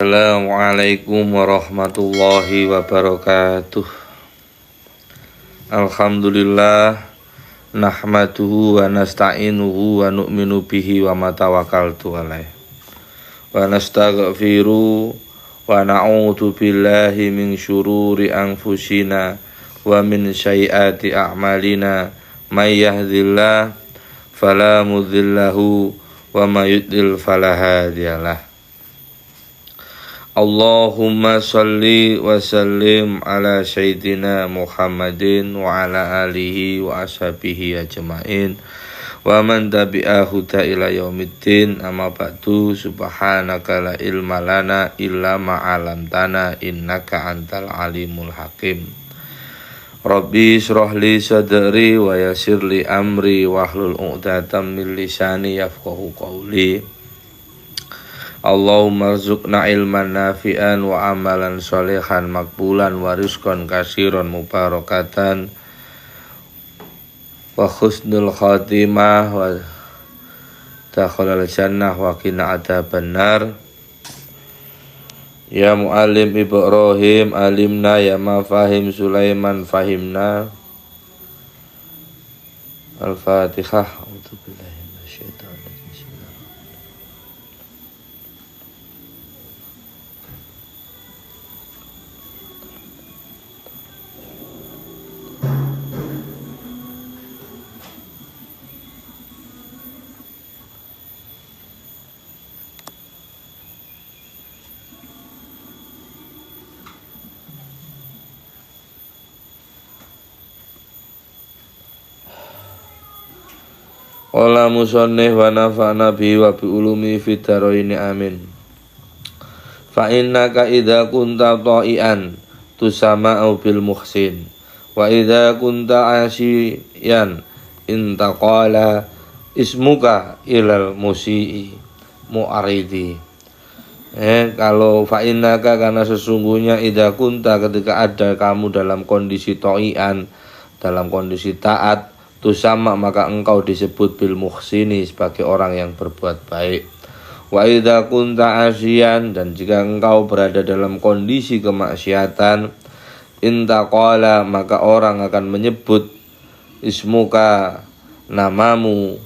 Assalamualaikum warahmatullahi wabarakatuh. Alhamdulillah nahmaduhu wa nasta'inuhu wa nu'minu bihi wa matawakkaltu alaih wa nastaghfiru wa na'udzu billahi min syururi anfusina wa min sayyiati a'malina may yahdihillahu fala mudhillalahu wa may yudlil fala hadiyalah. Allahumma salli wa sallim ala sayyidina Muhammadin wa ala alihi wa ashabihi ajma'in wa man tabi'ahu ila yaumiddin. Amma ba'du, subhanaka la ilma lana illa ma 'allamtana innaka antal alimul hakim. Rabbi shrah li sadri wa yassir li amri wahlul 'uqdatam min lisani yafqahu qawli. Allahumma rzuqna ilman nafi'an wa amalan sholihan makbulan wa rizqan katsiran mubarakatan wa husnul khatimah wa dakhalal jannah wa qina adzabannar. Ya muallim Ibrahim alimna, ya mafahim Sulaiman fahimna. Al-Fatihah. A'udzubillahi minasyaitonir rajim. Qala musannif wa nafa'na bihi wa bi ulumi fid dharain amin. Fa innaka idza kunta ta'ian tusama'u bil muhsin wa idza kunta asiyan intaqala ismuka ilal musii mu'aridi. Kalau fa innaka, karena sesungguhnya idza kunta, ketika ada kamu dalam kondisi ta'ian, dalam kondisi taat, tusama, maka engkau disebut bil muhsini, sebagai orang yang berbuat baik. Wa idza kunta asyian, dan jika engkau berada dalam kondisi kemaksiatan, intaqala, maka orang akan menyebut ismuka, namamu,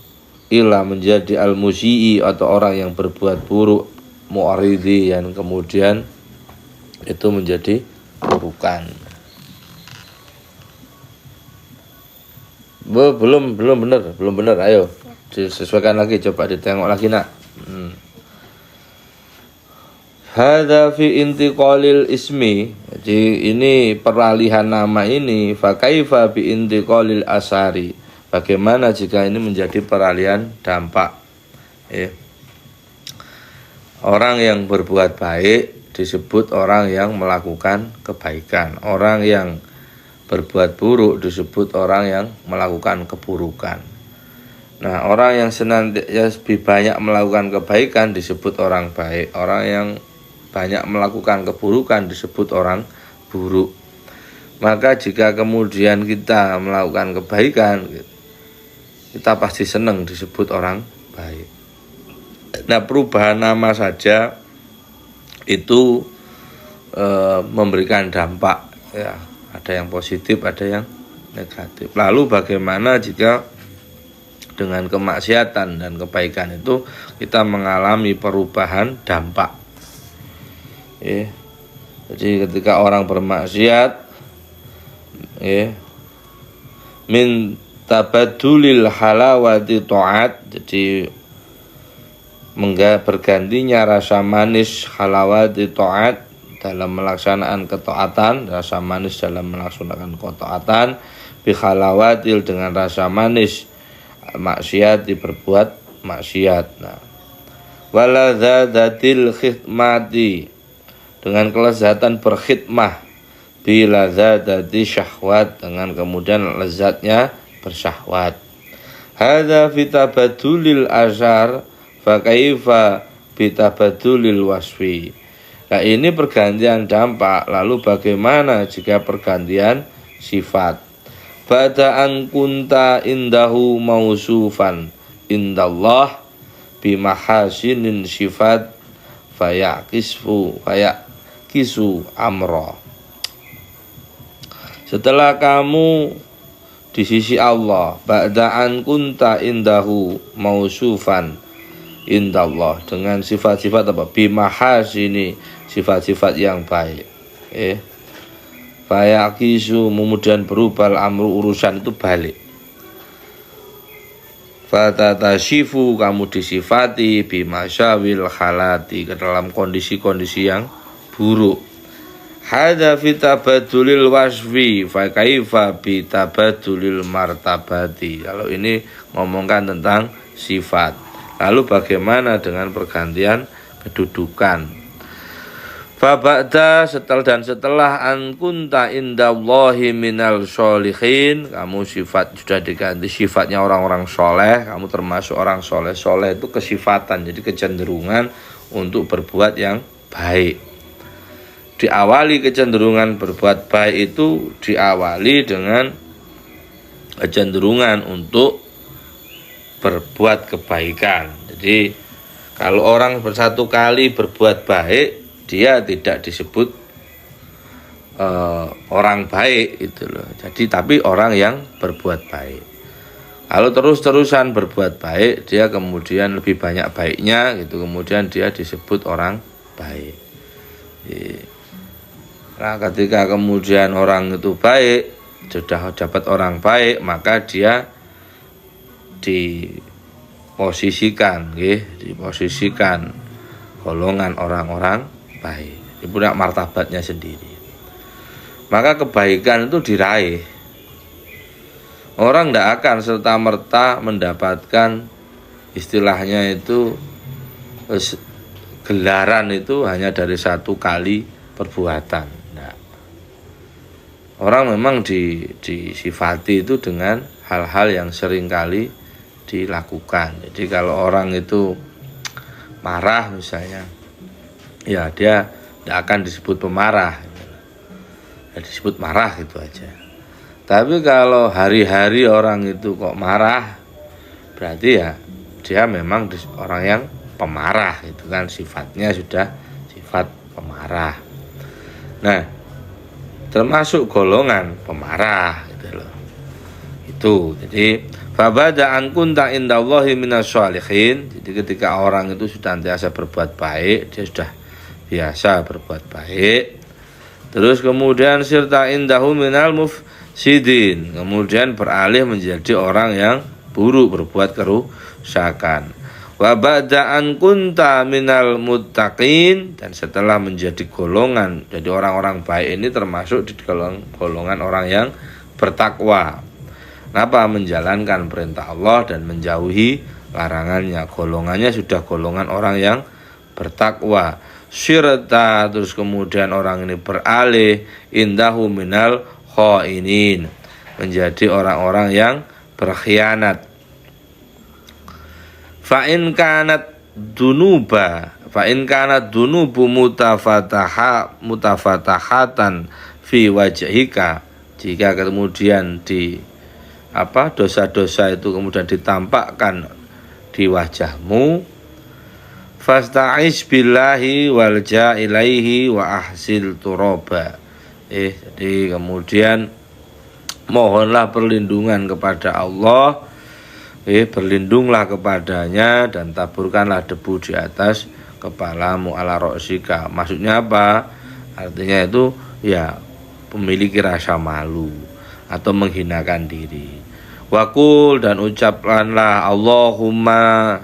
ila, menjadi al musii, atau orang yang berbuat buruk, mu'aridi, yang kemudian itu menjadi burukan. Belum benar. Ayo disesuaikan lagi, coba ditengok lagi nak. Hadza fi intiqalil ismi. Jadi ini peralihan nama ini. Fa kaifa bi intiqalil asari. Bagaimana jika ini menjadi peralihan dampak? Orang yang berbuat baik disebut orang yang melakukan kebaikan. Orang yang berbuat buruk disebut orang yang melakukan keburukan. Nah, orang yang senantiasa lebih banyak melakukan kebaikan disebut orang baik. Orang yang banyak melakukan keburukan disebut orang buruk. Maka jika kemudian kita melakukan kebaikan, kita pasti senang disebut orang baik. Nah, perubahan nama saja itu memberikan dampak, ya. Ada yang positif, ada yang negatif. Lalu bagaimana jika dengan kemaksiatan dan kebaikan itu kita mengalami perubahan dampak? Jadi ketika orang bermaksiat, min tabadulil halawati ta'at, jadi bergantinya rasa manis halawati ta'at dalam melaksanakan ketaatan, rasa manis dalam melaksanakan ketaatan, bihalawatil, dengan rasa manis maksiat, diperbuat maksiat. Nah, waladzadatil khidmati, dengan kelezatan berkhidmah, biladzadati syahwat, dengan kemudian lezatnya bersyahwat. Hadza fitabadulil azhar fa kaifa bitabadulil wasfi. Nah, ini pergantian dampak. Lalu bagaimana jika pergantian sifat? Ba'da'an kunta indahu mausufan indallah bimahasinin sifat fayakisu amra. Setelah kamu di sisi Allah, ba'da'an kunta indahu mausufan indallah, dengan sifat-sifat apa? Bimahasini, sifat-sifat yang baik. Fayakisu, kemudian berubah amru, urusan itu balik. Fatatashifu, kamu disifati bimasyawil halati, ke dalam kondisi-kondisi yang buruk. Hadza fi tabadulil wasfi fa kaifa bi tabadulil martabati. Kalau ini ngomongkan tentang sifat. Lalu bagaimana dengan pergantian kedudukan? Fa ba'da, setelah an kunta indallahi minal sholihin, kamu sifat sudah diganti sifatnya orang-orang soleh, kamu termasuk orang soleh. Soleh itu kesifatan, jadi kecenderungan untuk berbuat yang baik. Diawali kecenderungan berbuat baik itu diawali dengan kecenderungan untuk berbuat kebaikan. Jadi kalau orang bersatu kali berbuat baik, dia tidak disebut orang baik itu loh. Jadi tapi orang yang berbuat baik. Kalau terus-terusan berbuat baik, dia kemudian lebih banyak baiknya gitu, kemudian dia disebut orang baik. Nah, ketika kemudian orang itu baik, sudah dapat orang baik, maka dia diposisikan golongan orang-orang baik, dia punya martabatnya sendiri. Maka kebaikan itu diraih. Orang tidak akan serta-merta mendapatkan istilahnya itu gelaran itu hanya dari satu kali perbuatan. Nah, orang memang disifati itu dengan hal-hal yang sering kali dilakukan. Jadi kalau orang itu marah misalnya, ya dia tidak akan disebut pemarah, ya, disebut marah gitu aja. Tapi kalau hari-hari orang itu kok marah, berarti ya dia memang orang yang pemarah, itu kan sifatnya sudah sifat pemarah. Nah, termasuk golongan pemarah gitu loh. Itu jadi fabada'an kunta indallahi minas sholihin. Jadi ketika orang itu sudah senantiasa berbuat baik, dia sudah biasa berbuat baik. Terus kemudian sirta indahu minal mufsidin, kemudian beralih menjadi orang yang buruk, berbuat kerusakan. Wa ba'da'an kunta minal muttaqin, dan setelah menjadi golongan, jadi orang-orang baik ini termasuk di golongan orang yang bertakwa. Kenapa? Menjalankan perintah Allah dan menjauhi larangannya. Golongannya sudah golongan orang yang bertakwa. Syirta, terus kemudian orang ini beralih indahu minal khainin, menjadi orang-orang yang berkhianat. Fa in kanat dunubu mutafatahatan fi wajhika, jika kemudian dosa-dosa itu kemudian ditampakkan di wajahmu, fasta'iz billahi walja ilaihi wa ahsil turaba. Jadi kemudian mohonlah perlindungan kepada Allah, berlindunglah kepadanya dan taburkanlah debu di atas kepalamu ala ra'sika. Maksudnya apa? Artinya itu ya memiliki rasa malu atau menghinakan diri. Wakul, dan ucapkanlah Allahumma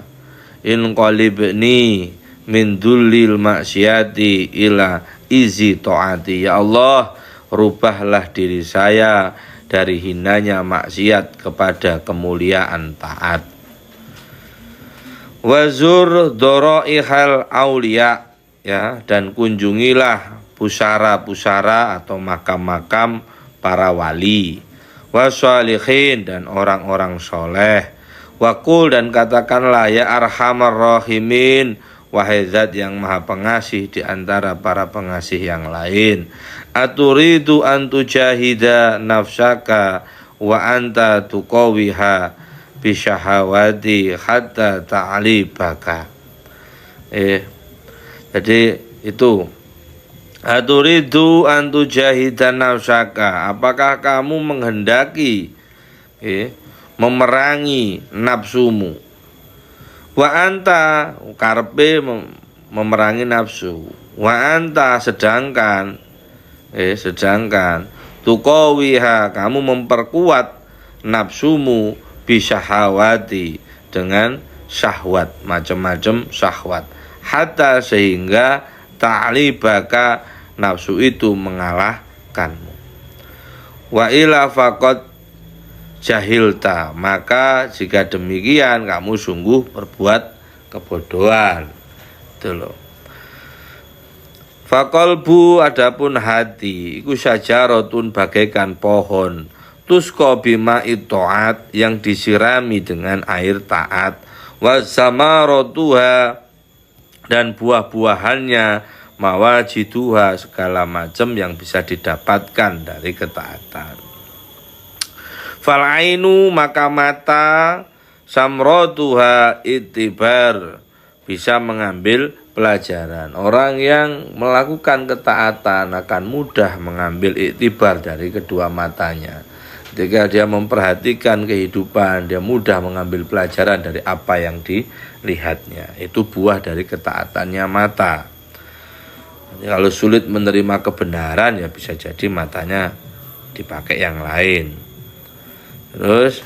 in qalibni min dullil maksiati ila izi taati. Ya Allah, rubahlah diri saya dari hinanya maksiat kepada kemuliaan taat. Wazur doro'ihal aulia, ya, dan kunjungilah pusara-pusara atau makam-makam para wali. Wassalihin, dan orang-orang soleh. Wakul, dan katakanlah ya arhamar rahimin, wahai zat yang maha pengasih di antara para pengasih yang lain. Aturidu an tujahida nafsaka wa anta tuqawiha bisyahawati hatta ta'libaka. Jadi itu aturidu antu jahidan nafsaka, apakah kamu menghendaki memerangi nafsumu? Wa anta karpe memerangi nafsu. Wa anta sedangkan tuqawiha kamu memperkuat nafsumu bisyahawati dengan syahwat, macam-macam syahwat, hatta sehingga ta'libaka nafsu itu mengalahkanmu. Wa ila faqad jahilta, maka jika demikian kamu sungguh berbuat kebodohan. Itu loh. Faqalbu adapun hati iku syajaratun bagaikan pohon, tusqa bima itaat yang disirami dengan air taat, wa samaratuha dan buah-buahannya mawajiduha segala macam yang bisa didapatkan dari ketaatan. Fal ainu maka mata samratuha itibar bisa mengambil pelajaran. Orang yang melakukan ketaatan akan mudah mengambil iktibar dari kedua matanya. Ketika dia memperhatikan kehidupan, dia mudah mengambil pelajaran dari apa yang dilihatnya. Itu buah dari ketaatannya mata. Jadi kalau sulit menerima kebenaran, ya bisa jadi matanya dipakai yang lain. Terus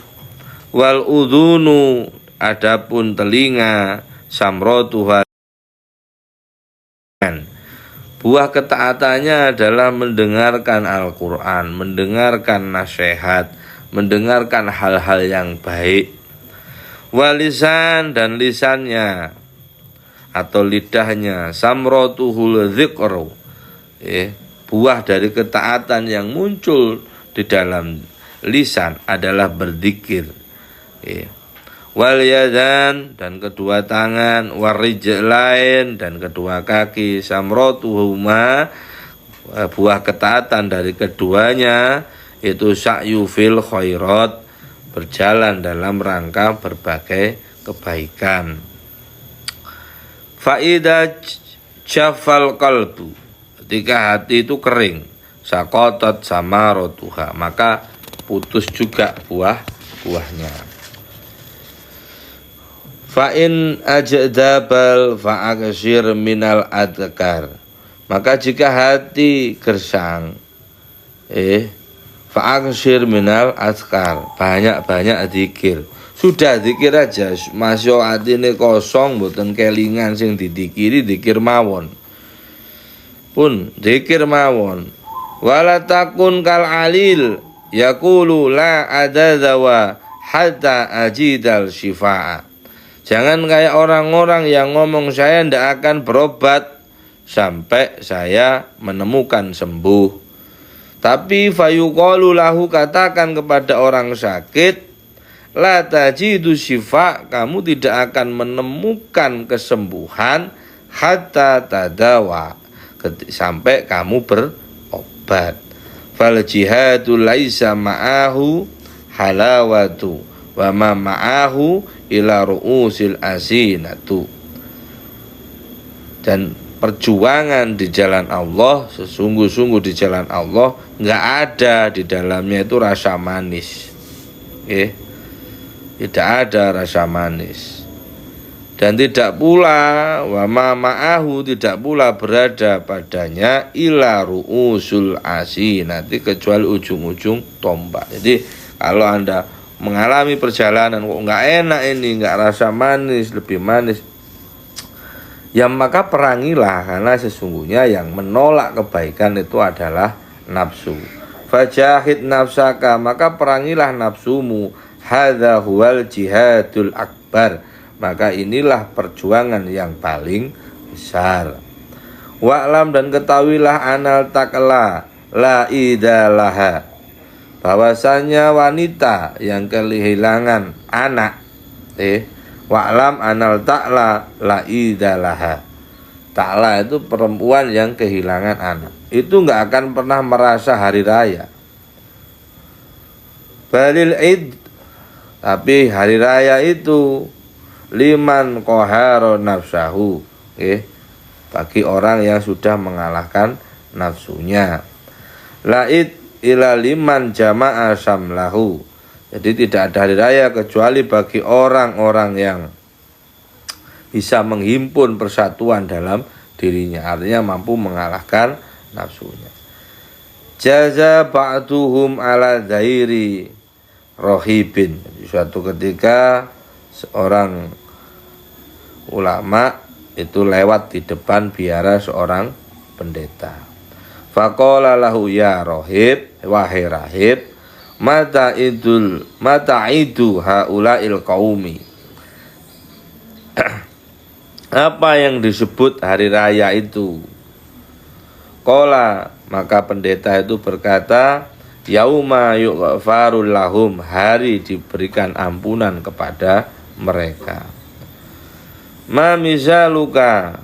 wal udhunu adapun telinga samrotuha, buah ketaatannya adalah mendengarkan Al-Quran, mendengarkan nasihat, mendengarkan hal-hal yang baik. Walisan dan lisannya atau lidahnya samrotuhul dzikru, buah dari ketaatan yang muncul di dalam lisan adalah berzikir. Wal yadan dan kedua tangan, warijlain dan kedua kaki, samrotuhuma buah ketaatan dari keduanya itu sa'yu fil khairat, berjalan dalam rangka berbagai kebaikan. Faida jafal qalbu, ketika hati itu kering, sakotot samarotuha, maka putus juga buahnya. Fa'in ajdabal fa'aksir minal adkar, maka jika hati gersang fa'aksir minal adkar, banyak-banyak zikir. Sudah zikir aja, masih hati ini kosong, boten kelingan sing didikiri, zikir mawon pun zikir mawon. Wala takun kal alil yaqulu la adadzawa hatta ajidal syifa'a, jangan kayak orang-orang yang ngomong saya ndak akan berobat sampai saya menemukan sembuh. Tapi fayuqalu lahu, katakan kepada orang sakit, la tajidu syifa, kamu tidak akan menemukan kesembuhan hatta tadawa, sampai kamu berobat. Fal jihadu laisa ma'ahu halawatu wa ma ma'ahu ila ru'usil asinatu, dan perjuangan di jalan Allah, sesungguh-sungguh di jalan Allah enggak ada di dalamnya itu rasa manis. Tidak ada rasa manis. Dan tidak pula wa ma ma'ahu, tidak pula berada padanya ila ru'usul asinati, kecuali ujung-ujung tombak. Jadi kalau Anda mengalami perjalanan kok nggak enak ini, nggak rasa manis, lebih manis, ya maka perangilah, karena sesungguhnya yang menolak kebaikan itu adalah nafsu. Fajahid nafsaka, maka perangilah nafsumu, hadza huwal jihadul akbar, maka inilah perjuangan yang paling besar. Wa'lam, dan ketahuilah anal takla la idalaha, bahwasanya wanita yang kehilangan anak, wa'lam anal ta'la la idalaha, ta'la itu perempuan yang kehilangan anak, itu enggak akan pernah merasa hari raya. Balil id, tapi hari raya itu liman qahara nafsahu, bagi orang yang sudah mengalahkan nafsunya. La'id ila liman jama'a syamlahu. Jadi tidak ada hari raya kecuali bagi orang-orang yang bisa menghimpun persatuan dalam dirinya, artinya mampu mengalahkan nafsunya. Jaza ba'duhum ala dhairi rohibin. Suatu ketika seorang ulama itu lewat di depan biara seorang pendeta. Faqala lahu ya rohib, wahai rahib, mata idu haula'il qaumi. Apa yang disebut hari raya itu? Qala, maka pendeta itu berkata, yauma yughfarul lahum, hari diberikan ampunan kepada mereka. Ma misaluka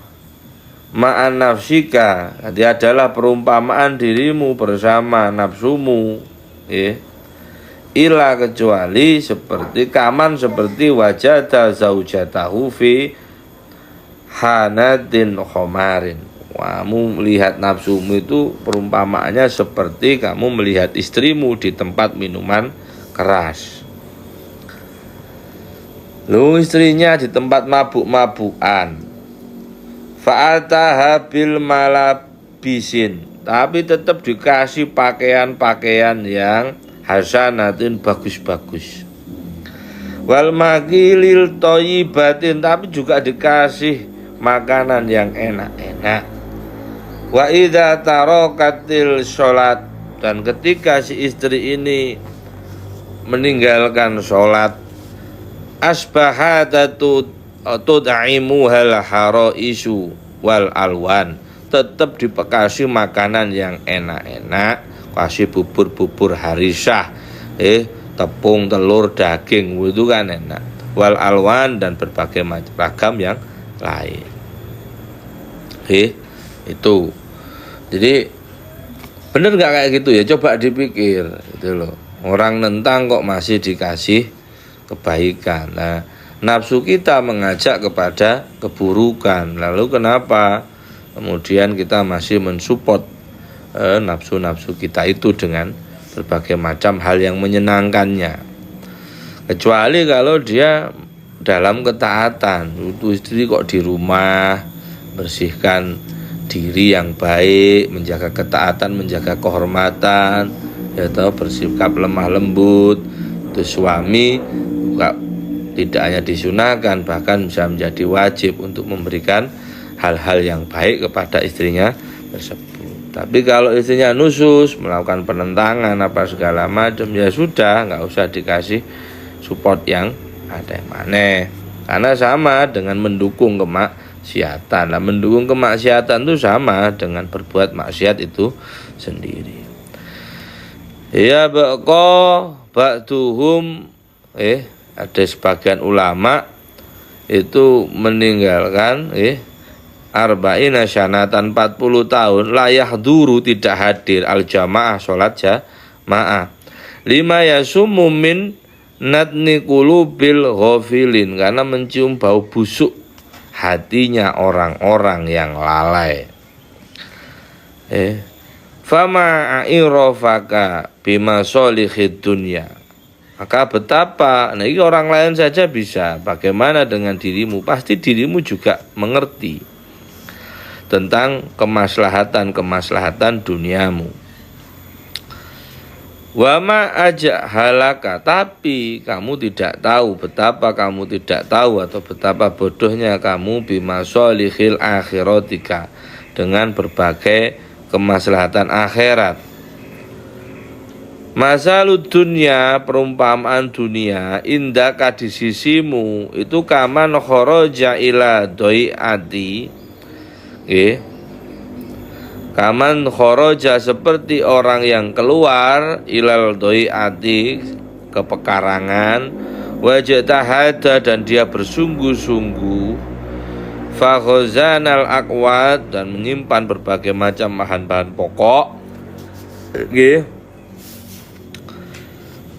ma'an nafsika, jadi adalah perumpamaan dirimu bersama nafsumu, ila kecuali seperti kaman, seperti wajada zaujatahu fi hanatin khomarin. Kamu melihat nafsumu itu perumpamaannya seperti kamu melihat istrimu di tempat minuman keras. Lu istrinya di tempat mabuk-mabukan. Fa'ataha bil malabisin, tapi tetap dikasih pakaian-pakaian yang hasanatin, bagus-bagus. Wal magilil thayyibatin, tapi juga dikasih makanan yang enak-enak. Wa idza tarakatil sholat, dan ketika si istri ini meninggalkan sholat, asbahatatu tud'imu hal haraisu wal alwan, tetap dikasih makanan yang enak-enak, kasih bubur-bubur harisah, tepung, telur, daging, itu kan enak. Wal alwan, dan berbagai macam ragam yang lain. Itu. Jadi bener nggak kayak gitu ya? Coba dipikir gitu loh. Orang nentang kok masih dikasih kebaikan. Nah, nafsu kita mengajak kepada keburukan. Lalu kenapa kemudian kita masih mensupport nafsu-nafsu kita itu dengan berbagai macam hal yang menyenangkannya? Kecuali kalau dia dalam ketaatan. Itu istri kok di rumah bersihkan diri yang baik, menjaga ketaatan, menjaga kehormatan, ya tahu, bersikap lemah lembut. Itu suami juga tidak hanya disunahkan, bahkan bisa menjadi wajib untuk memberikan hal-hal yang baik kepada istrinya tersebut. Tapi kalau istrinya nusus, melakukan penentangan apa segala macam, ya sudah, nggak usah dikasih support yang ada yang aneh. Karena sama dengan mendukung kemaksiatan. Nah, mendukung kemaksiatan itu sama dengan berbuat maksiat itu sendiri. Ya ba'duhum, ada sebagian ulama itu meninggalkan arba'ina syanatan, 40 tahun, la yahduru, tidak hadir, al jamaah, sholat jamaah, lima yasummu min natni qulubil ghafilin, karena mencium bau busuk hatinya orang-orang yang lalai. Fama a'irafaka bima solihid dunya, maka betapa, nah ini orang lain saja bisa, bagaimana dengan dirimu? Pasti dirimu juga mengerti tentang kemaslahatan duniamu. Wama ajak halaka, tapi kamu tidak tahu, betapa kamu tidak tahu atau betapa bodohnya kamu bima solihil akhiratika, dengan berbagai kemaslahatan akhirat. Masalud dunya, perumpamaan dunia, indaka di sisimu, itu kaman kharaja ila doi'ati, kaman kharaja, seperti orang yang keluar ilal doi'ati, ke pekarangan, wajatahada, dan dia bersungguh-sungguh, fakhozanal akwat, dan menyimpan berbagai macam bahan-bahan pokok,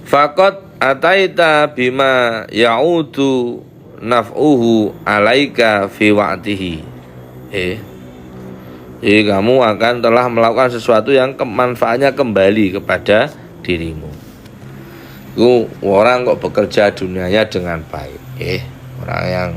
fakot ataita bima ya'udu naf'uhu alaika fi wa'tihi. Jadi kamu akan telah melakukan sesuatu yang manfaatnya kembali kepada dirimu. Itu orang kok bekerja dunianya dengan baik. Orang yang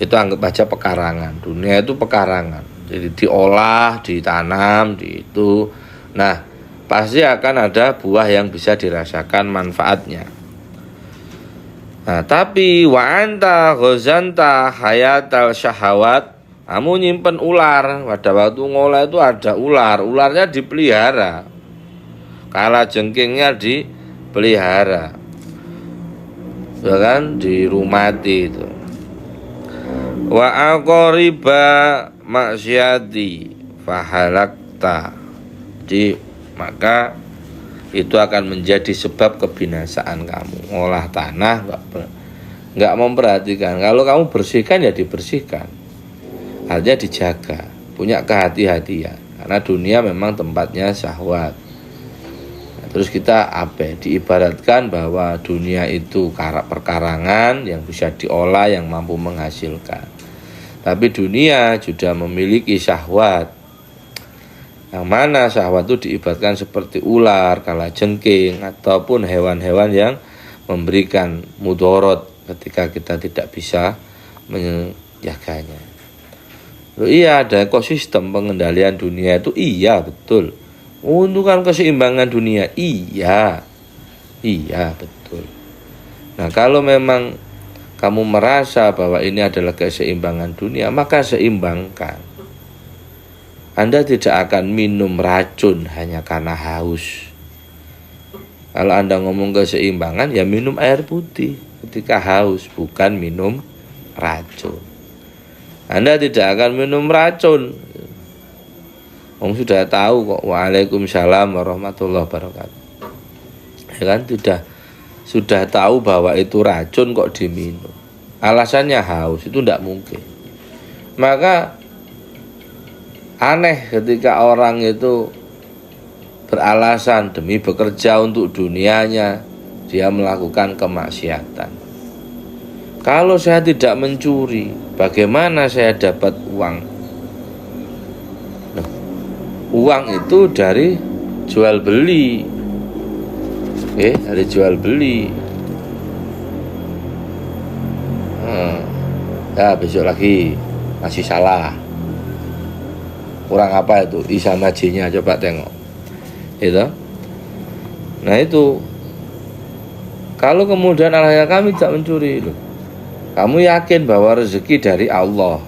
itu anggap aja pekarangan. Dunia itu pekarangan. Jadi diolah, ditanam, itu. Nah, pasti akan ada buah yang bisa dirasakan manfaatnya. Nah, tapi wa anta ghazanta hayatal syahawat, kamu nyimpen ular. Pada waktu ngolah itu ada ular, ularnya dipelihara. Kala jengkingnya dipelihara. Ya kan, dirumati itu. Wa aqriba maksiati fahalakta. Jadi maka itu akan menjadi sebab kebinasaan kamu. Ngolah tanah enggak memperhatikan. Kalau kamu bersihkan ya dibersihkan. Artinya dijaga, punya kehati-hatian. Karena dunia memang tempatnya syahwat. Nah, terus kita diibaratkan bahwa dunia itu perkarangan yang bisa diolah, yang mampu menghasilkan. Tapi dunia sudah memiliki syahwat. Yang mana syahwat itu diibaratkan seperti ular, kalajengking, ataupun hewan-hewan yang memberikan mudorot ketika kita tidak bisa menjaganya. Iya, ada ekosistem pengendalian dunia itu, iya betul. Untuk kan keseimbangan dunia, iya betul. Nah, kalau memang kamu merasa bahwa ini adalah keseimbangan dunia, maka seimbangkan. Anda tidak akan minum racun hanya karena haus. Kalau Anda ngomong keseimbangan, ya minum air putih ketika haus, bukan minum racun. Anda tidak akan minum racun. Om sudah tahu kok. Waalaikumsalam warahmatullahi wabarakatuh. Ya kan, sudah tahu bahwa itu racun kok diminum. Alasannya haus, itu tidak mungkin. Maka aneh ketika orang itu beralasan demi bekerja untuk dunianya, dia melakukan kemaksiatan. Kalau saya tidak mencuri, bagaimana saya dapat uang? Nah, uang itu dari jual beli. Dari jual beli. Ya, besok lagi masih salah. Kurang apa itu? I sama J-nya coba tengok. Itu. Nah, itu. Kalau kemudian anaknya kami tidak mencuri, loh. Kamu yakin bahwa rezeki dari Allah.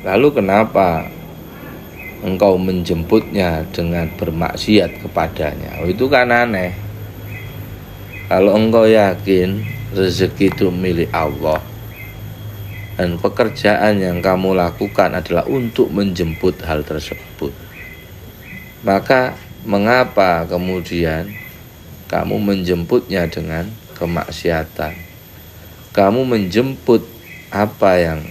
Lalu kenapa engkau menjemputnya dengan bermaksiat kepadanya? Itu kan aneh. Kalau engkau yakin rezeki itu milik Allah dan pekerjaan yang kamu lakukan adalah untuk menjemput hal tersebut, maka mengapa kemudian kamu menjemputnya dengan kemaksiatan? Kamu menjemput apa yang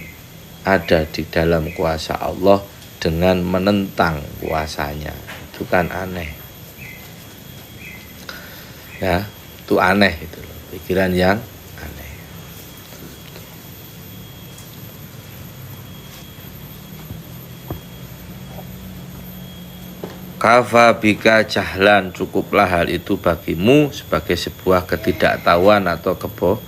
ada di dalam kuasa Allah dengan menentang kuasanya. Itu kan aneh. Ya, itu aneh itu loh. Pikiran yang aneh. Kafa bika jahlan, cukuplah hal itu bagimu sebagai sebuah ketidaktahuan atau kebodohan.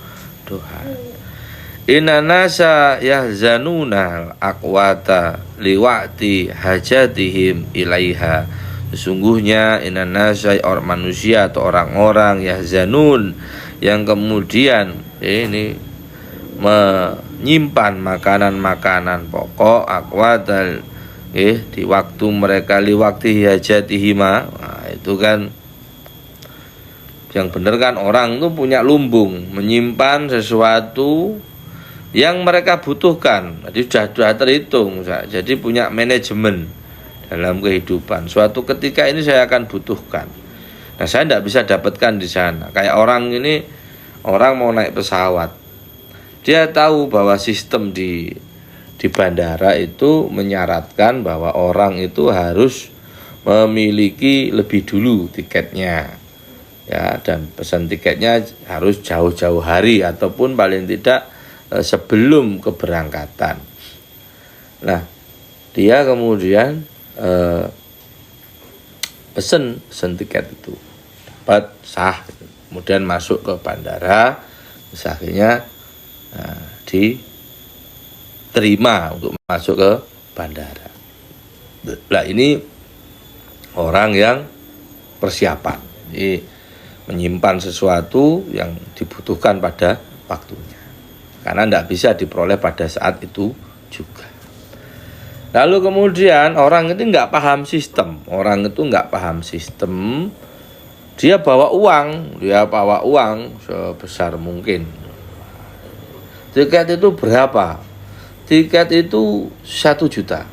Inna nasa yahzanuna aqwata liwati hajatihim ilaiha. Sesungguhnya inna nasa, orang manusia atau orang-orang yahzanun yang kemudian ini menyimpan makanan-makanan pokok aqwata di waktu mereka liwakti hajatihima. Nah, itu kan yang benar kan, orang itu punya lumbung menyimpan sesuatu yang mereka butuhkan. Jadi sudah terhitung, jadi punya manajemen dalam kehidupan. Suatu ketika ini saya akan butuhkan. Nah, saya tidak bisa dapatkan di sana. Kayak orang ini, orang mau naik pesawat, dia tahu bahwa sistem di bandara itu menyaratkan bahwa orang itu harus memiliki lebih dulu tiketnya. Ya, dan pesan tiketnya harus jauh-jauh hari ataupun paling tidak sebelum keberangkatan. Nah, dia kemudian pesen tiket itu dapat sah gitu. Kemudian masuk ke bandara, terus akhirnya diterima untuk masuk ke bandara. Nah ini orang yang persiapan, jadi menyimpan sesuatu yang dibutuhkan pada waktunya, karena tidak bisa diperoleh pada saat itu juga. Lalu kemudian orang itu nggak paham sistem, dia bawa uang sebesar mungkin. Tiket itu berapa? Tiket itu 1 juta,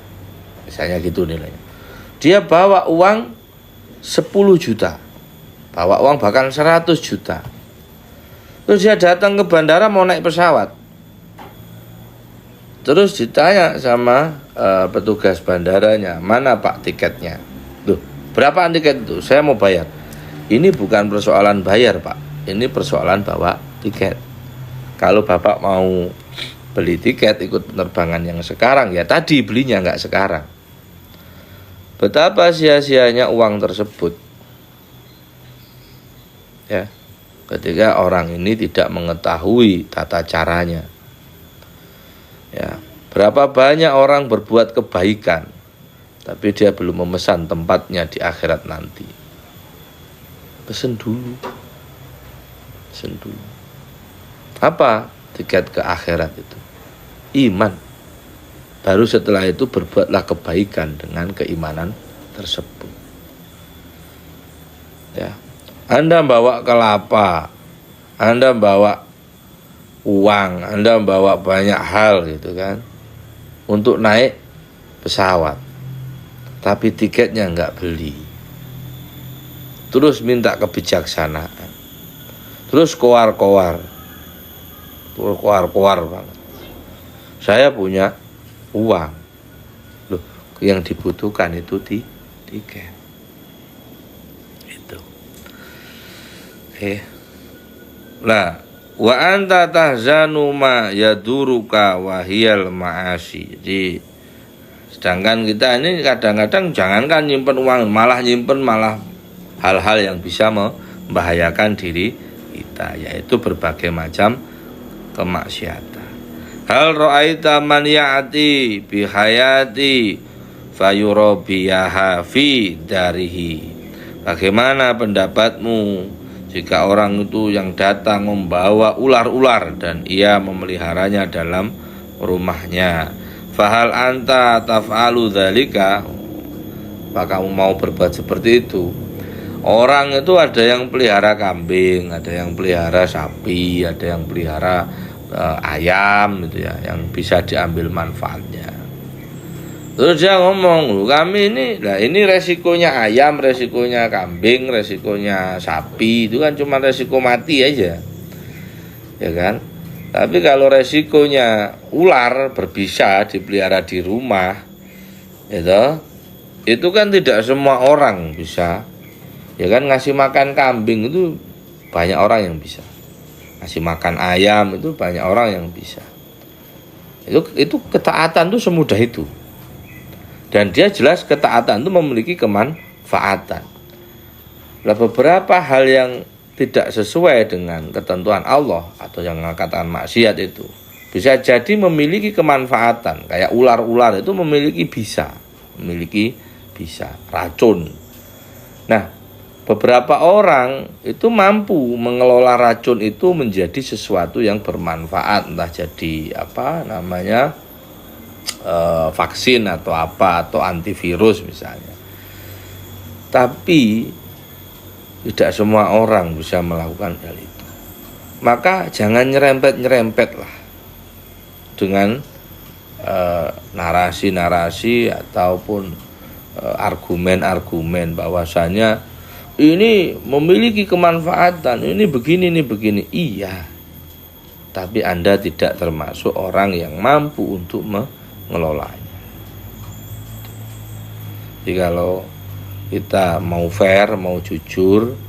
misalnya gitu nilainya. Dia bawa uang 10 juta, bawa uang bahkan 100 juta. Terus dia datang ke bandara mau naik pesawat. Terus ditanya sama petugas bandaranya, mana Pak tiketnya? Loh, berapaan tiket itu? Saya mau bayar. Ini bukan persoalan bayar Pak, ini persoalan bawa tiket. Kalau Bapak mau beli tiket ikut penerbangan yang sekarang, ya tadi belinya nggak sekarang. Betapa sia-sianya uang tersebut. Ya, ketika orang ini tidak mengetahui tata caranya. Ya, berapa banyak orang berbuat kebaikan, tapi dia belum memesan tempatnya di akhirat nanti. Pesen dulu. Apa tiket ke akhirat itu? Iman. Baru setelah itu berbuatlah kebaikan dengan keimanan tersebut. Ya, Anda bawa kelapa, Anda bawa uang, Anda bawa banyak hal gitu kan, untuk naik pesawat, tapi tiketnya nggak beli. Terus minta kebijaksanaan, terus koar-koar banget. Saya punya uang, loh, yang dibutuhkan itu di tiket. Itu. Nah, wa anta tahzanu ma yaduruka wahiyal ma'asi. Jadi sedangkan kita ini kadang-kadang jangankan nyimpen uang, malah nyimpen hal-hal yang bisa membahayakan diri kita, yaitu berbagai macam kemaksiatan. Hal ra'aita man ya'ati bihayati fayurabiyaha fi darihi. Bagaimana pendapatmu jika orang itu yang datang membawa ular-ular dan ia memeliharanya dalam rumahnya? Fahal anta taf'alu dzalika? Apa kamu mau berbuat seperti itu? Orang itu ada yang pelihara kambing, ada yang pelihara sapi, ada yang pelihara ayam gitu ya, yang bisa diambil manfaatnya. Terus dia ngomong, kami ini resikonya ayam, resikonya kambing, resikonya sapi, itu kan cuma resiko mati aja, ya kan? Tapi kalau resikonya ular berbisa dipelihara di rumah, itu kan tidak semua orang bisa, ya kan? Ngasih makan kambing itu banyak orang yang bisa. Ngasih makan ayam itu banyak orang yang bisa. Itu ketaatan itu semudah itu. Dan dia jelas ketaatan itu memiliki kemanfaatan. Nah, beberapa hal yang tidak sesuai dengan ketentuan Allah atau yang mengatakan maksiat itu bisa jadi memiliki kemanfaatan. Kayak ular-ular itu memiliki bisa racun. Nah, beberapa orang itu mampu mengelola racun itu menjadi sesuatu yang bermanfaat, entah jadi vaksin atau atau antivirus misalnya. Tapi tidak semua orang bisa melakukan hal itu. Maka jangan nyerempet lah dengan narasi-narasi ataupun argumen-argumen bahwasanya ini memiliki kemanfaatan, ini begini. Iya, tapi Anda tidak termasuk orang yang mampu untuk mengelolanya. Jadi kalau kita mau fair, mau jujur,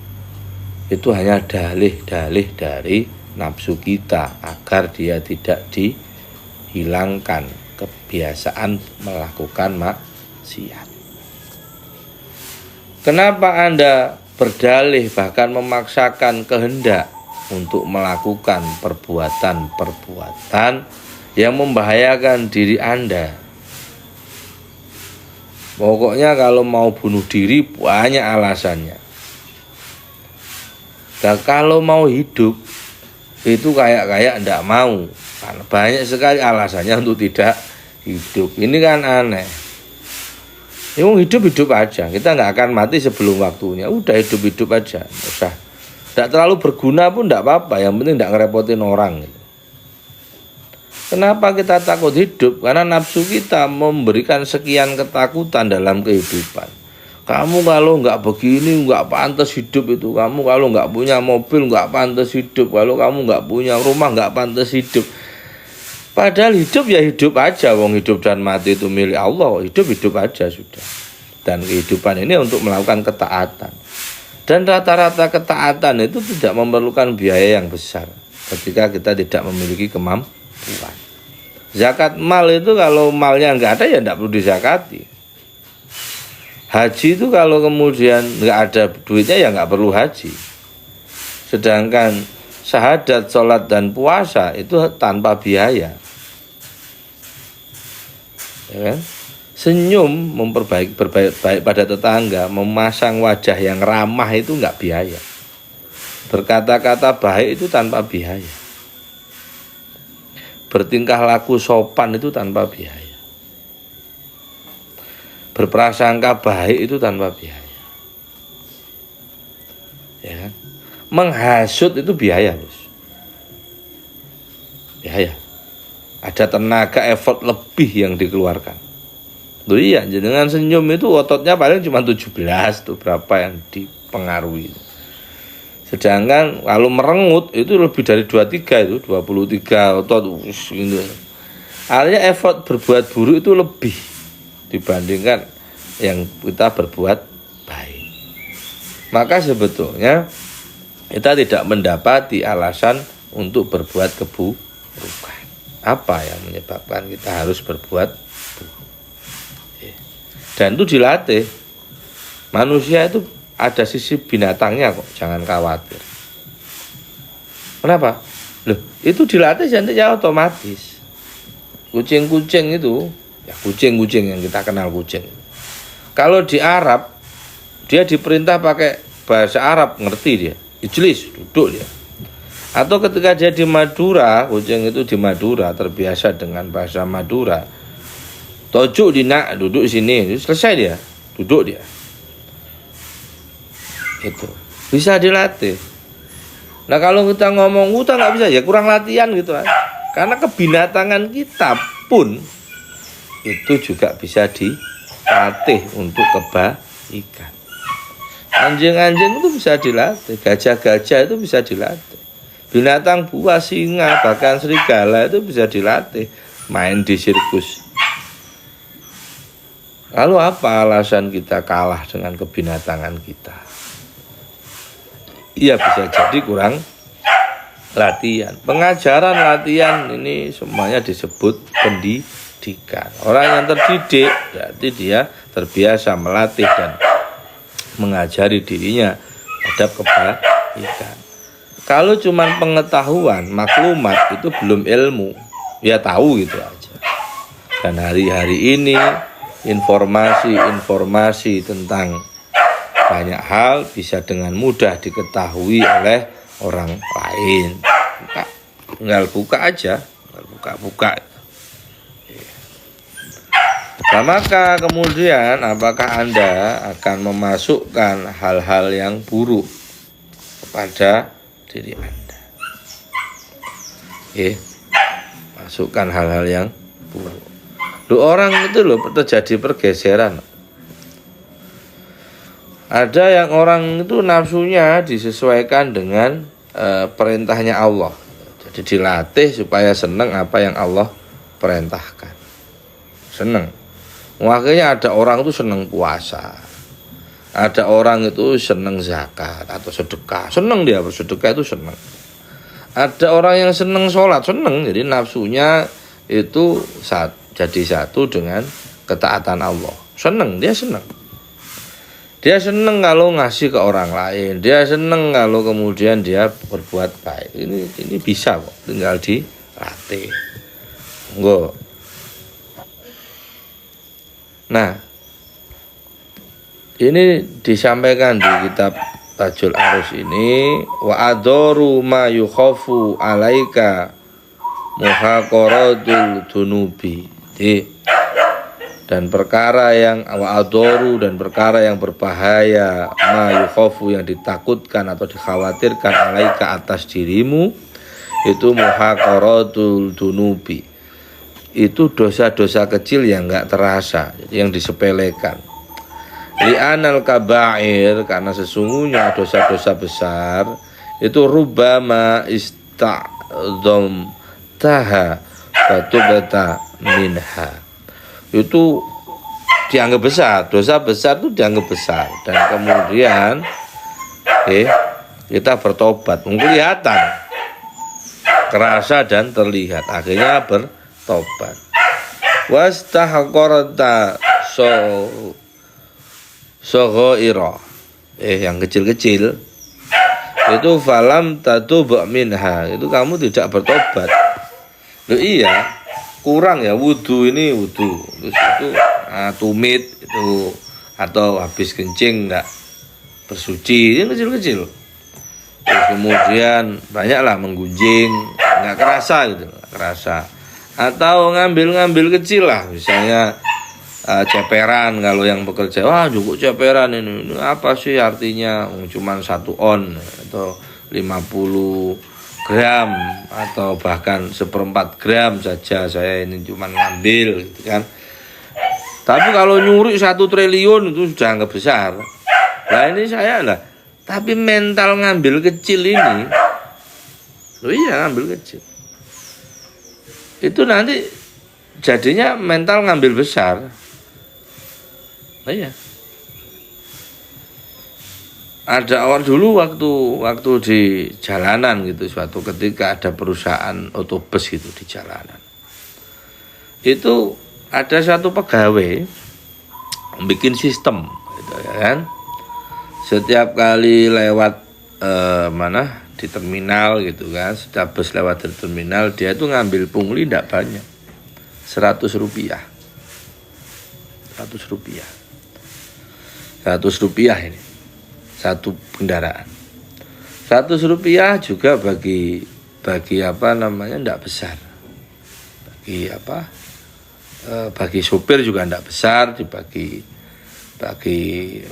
itu hanya dalih-dalih dari nafsu kita agar dia tidak dihilangkan kebiasaan melakukan maksiat. Kenapa Anda berdalih bahkan memaksakan kehendak untuk melakukan perbuatan-perbuatan yang membahayakan diri Anda? Pokoknya kalau mau bunuh diri banyak alasannya. Nah, kalau mau hidup itu kayak enggak mau. Karena banyak sekali alasannya untuk tidak hidup. Ini kan aneh. Hidup aja. Kita nggak akan mati sebelum waktunya. Udah hidup aja. Usah. Nggak terlalu berguna pun nggak apa-apa. Yang penting nggak ngerepotin orang. Kenapa kita takut hidup? Karena nafsu kita memberikan sekian ketakutan dalam kehidupan. Kamu kalau nggak begini nggak pantas hidup itu. Kamu kalau nggak punya mobil nggak pantas hidup. Kalau kamu nggak punya rumah nggak pantas hidup. Padahal hidup ya hidup aja. Wong hidup dan mati itu milik Allah. Hidup aja sudah. Dan kehidupan ini untuk melakukan ketaatan. Dan rata-rata ketaatan itu tidak memerlukan biaya yang besar ketika kita tidak memiliki kemampuan. Zakat mal itu kalau malnya nggak ada ya nggak perlu dizakati. Haji itu kalau kemudian nggak ada duitnya ya nggak perlu haji. Sedangkan syahadat, sholat dan puasa itu tanpa biaya. Ya kan? Senyum, berbaik pada tetangga, memasang wajah yang ramah itu nggak biaya. Berkata-kata baik itu tanpa biaya. Bertingkah laku sopan itu tanpa biaya. Berprasangka baik itu tanpa biaya. Ya kan? Menghasut itu biaya, Bos. Biaya. Ada tenaga effort lebih yang dikeluarkan. Tuh iya, dengan senyum itu ototnya paling cuma 17 tuh berapa yang dipengaruhi. Sedangkan kalau merengut itu lebih dari 23 itu 23 otot gitu. Artinya effort berbuat buruk itu lebih dibandingkan yang kita berbuat baik. Maka sebetulnya kita tidak mendapati alasan untuk berbuat keburukan. Apa yang menyebabkan kita harus berbuat buruk? Dan itu dilatih. Manusia itu ada sisi binatangnya kok, jangan khawatir. Kenapa? Loh, itu dilatih jantiknya otomatis. Kucing-kucing itu, ya kucing-kucing yang kita kenal kucing. Kalau di Arab, dia diperintah pakai bahasa Arab, ngerti dia. Ijlis, duduk dia. Atau ketika dia di Madura, kucing itu di Madura, terbiasa dengan bahasa Madura. Tojuk dina, duduk sini, selesai dia, duduk dia. Itu bisa dilatih. Nah kalau kita ngomong kita nggak bisa ya kurang latihan gitu kan. Karena kebinatangan kita pun itu juga bisa dilatih untuk kebaikan. Anjing-anjing itu bisa dilatih, gajah-gajah itu bisa dilatih, binatang buas, singa, bahkan serigala itu bisa dilatih main di sirkus. Lalu apa alasan kita kalah dengan kebinatangan kita? Iya bisa jadi kurang latihan. Pengajaran latihan ini semuanya disebut pendidikan. Orang yang terdidik berarti dia terbiasa melatih dan mengajari dirinya terhadap kebaikan. Kalau cuma pengetahuan, maklumat itu belum ilmu. Ya tahu gitu aja. Dan hari-hari ini informasi tentang banyak hal bisa dengan mudah diketahui oleh orang lain. Tinggal buka aja, buka. Nah, maka kemudian apakah Anda akan memasukkan hal-hal yang buruk kepada diri Anda? Masukkan hal-hal yang buruk. Orang itu terjadi pergeseran. Ada yang orang itu nafsunya disesuaikan dengan perintahnya Allah. Jadi dilatih supaya senang apa yang Allah perintahkan. Senang. Makanya ada orang itu senang puasa. Ada orang itu senang zakat atau sedekah. Senang dia bersedekah itu senang. Ada orang yang senang sholat, senang. Jadi nafsunya itu jadi satu dengan ketaatan Allah. Senang, dia senang. Dia seneng kalau ngasih ke orang lain, dia seneng kalau kemudian dia berbuat baik. Ini bisa kok, tinggal dilatih. Enggak. Nah, ini disampaikan di kitab Tajul Arus ini, wa adoru ma yukhafu alaika muhaqaratul dunubi. Dan perkara yang wa'adoru dan perkara yang berbahaya ma yukhafu yang ditakutkan atau dikhawatirkan alaika atas dirimu itu muhaqaratul dunubi. Itu dosa-dosa kecil yang enggak terasa, yang disepelekan. Li'anal kaba'ir, karena sesungguhnya dosa-dosa besar itu rubbama ista'dham taha fatubata minha. Itu dianggap besar, dosa besar itu dianggap besar, dan kemudian kita bertobat, kelihatan kerasa dan terlihat, akhirnya bertobat. Wastahqarta soghaira, yang kecil-kecil itu falam tatub minha, itu kamu tidak bertobat. Loh iya, kurang ya wudu, terus itu tumit itu atau habis kencing enggak bersuci, ini kecil-kecil. Terus kemudian banyaklah menggunjing, enggak kerasa gitu, enggak kerasa. Atau ngambil kecil lah, misalnya ceperan, kalau yang bekerja, wah cukup ceperan ini apa sih artinya, cuman 1 on atau 50 gram atau bahkan 1/4 gram saja saya ini cuma ngambil gitu kan. Tapi kalau nyuri 1 triliun itu sudah anggap besar. Nah ini saya lah, tapi mental ngambil kecil ini, loh iya ngambil kecil itu nanti jadinya mental ngambil besar. Nah iya, ada orang dulu waktu di jalanan gitu, suatu ketika ada perusahaan otobus gitu di jalanan. Itu ada satu pegawai bikin sistem gitu ya kan. Setiap kali lewat di terminal gitu kan, setiap bus lewat dari terminal, dia tuh ngambil pungli tidak banyak, 100 rupiah. 100 rupiah ini satu kendaraan. 100 rupiah juga bagi apa namanya enggak besar. Bagi sopir juga enggak besar, bagi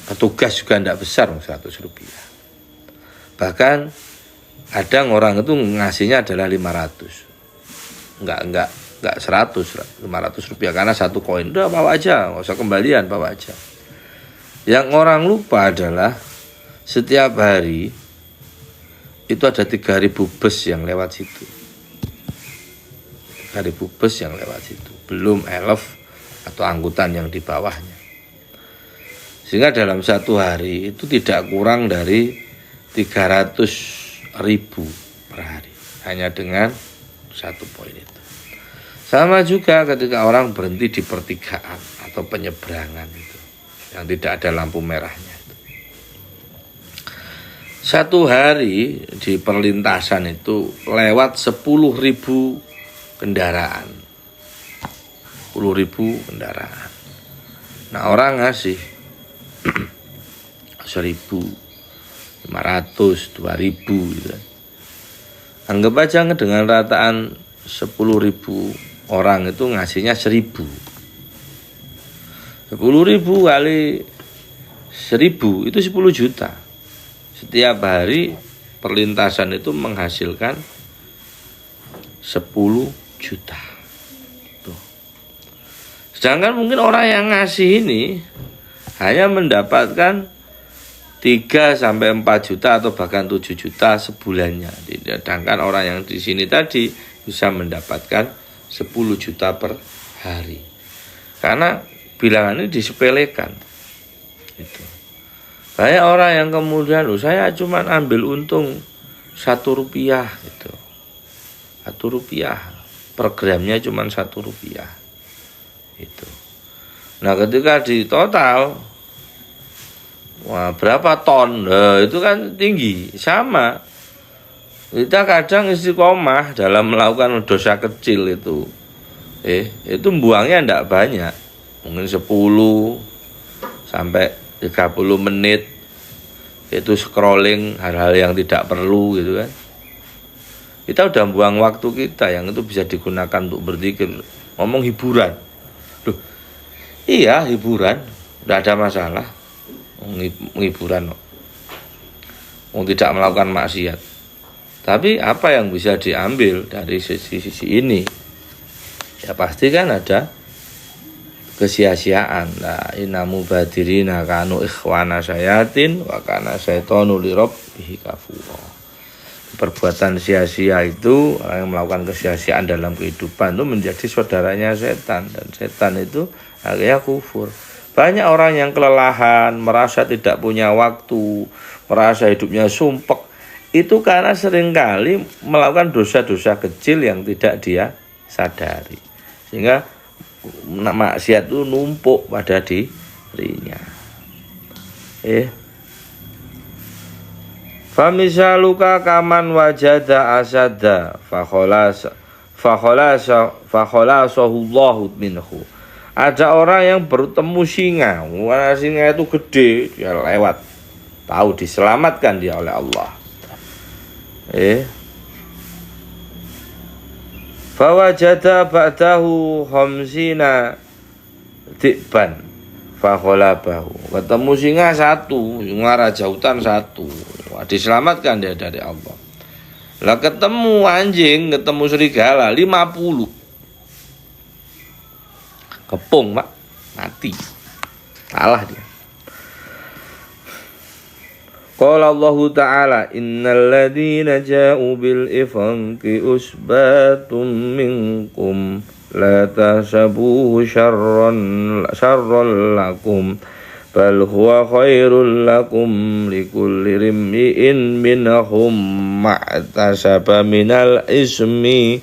petugas juga enggak besar 100 rupiah. Bahkan kadang orang itu ngasihnya adalah 500. Enggak 100, 500 rupiah karena 1 koin. Udah bawa aja, enggak usah kembalian, bawa aja. Yang orang lupa adalah setiap hari itu ada 3.000 bus yang lewat situ. 3.000 bus yang lewat situ, belum elf atau angkutan yang di bawahnya. Sehingga dalam satu hari itu tidak kurang dari 300.000 per hari, hanya dengan 1 poin itu. Sama juga ketika orang berhenti di pertigaan atau penyeberangan itu, yang tidak ada lampu merahnya. Satu hari di perlintasan itu lewat 10.000 kendaraan. 10.000 kendaraan. Nah orang ngasih 1.500, 2.000 gitu. Anggap aja dengan rataan 10.000 orang itu ngasihnya 1.000. 10.000 kali 1.000 itu 10 juta. Setiap hari perlintasan itu menghasilkan 10 juta. Tuh. Sedangkan mungkin orang yang ngasih ini hanya mendapatkan 3 sampai 4 juta atau bahkan 7 juta sebulannya. Sedangkan orang yang di sini tadi bisa mendapatkan 10 juta per hari. Karena bilangan ini disepelekan. Itu. Banyak orang yang kemudian, saya cuma ambil untung 1 rupiah gitu. 1 rupiah per gramnya cuma 1 rupiah. Itu. Nah ketika di total Wah, berapa ton? Nah, itu kan tinggi. Sama. Kita kadang istiqomah dalam melakukan dosa kecil itu. Itu buangnya enggak banyak. Mungkin 10 sampai 30 menit. Itu scrolling hal-hal yang tidak perlu gitu kan. Kita udah buang waktu kita yang itu bisa digunakan untuk berzikir. Ngomong hiburan. Loh, iya hiburan. Enggak ada masalah. Hiburan. Tidak melakukan maksiat. Tapi apa yang bisa diambil dari sisi ini? Ya pasti kan ada kesia-siaan. Nah, innamu badirina kanu ikhwana syayatin wa kana syaitanu li rabbih kafura. Perbuatan sia-sia itu, orang yang melakukan kesia-siaan dalam kehidupan itu menjadi saudaranya setan, dan setan itu akhirnya kufur. Banyak orang yang kelelahan, merasa tidak punya waktu, merasa hidupnya sumpek, itu karena seringkali melakukan dosa-dosa kecil yang tidak dia sadari, sehingga maksiat itu numpuk pada dirinya. Famisaluka kaman wajada asada fakholasahullahu minhu. Ada orang yang bertemu singa, warna singa itu gede, dia lewat, tahu diselamatkan dia oleh Allah. Fawajada ba'dahu khamsina di'ban fakholabahu. Ketemu singa satu, singa raja hutan satu, diselamatkan dia dari Allah. Lah ketemu anjing, ketemu serigala 50. Kepung Pak, mati. Kalah dia. Qala Allah Ta'ala innal ladzina ja'u bil ifki usbatum minkum la tahsabuhu syarran lakum bal huwa khairul lakum likulli rimmi'in minhum ma'tasaba minal ismi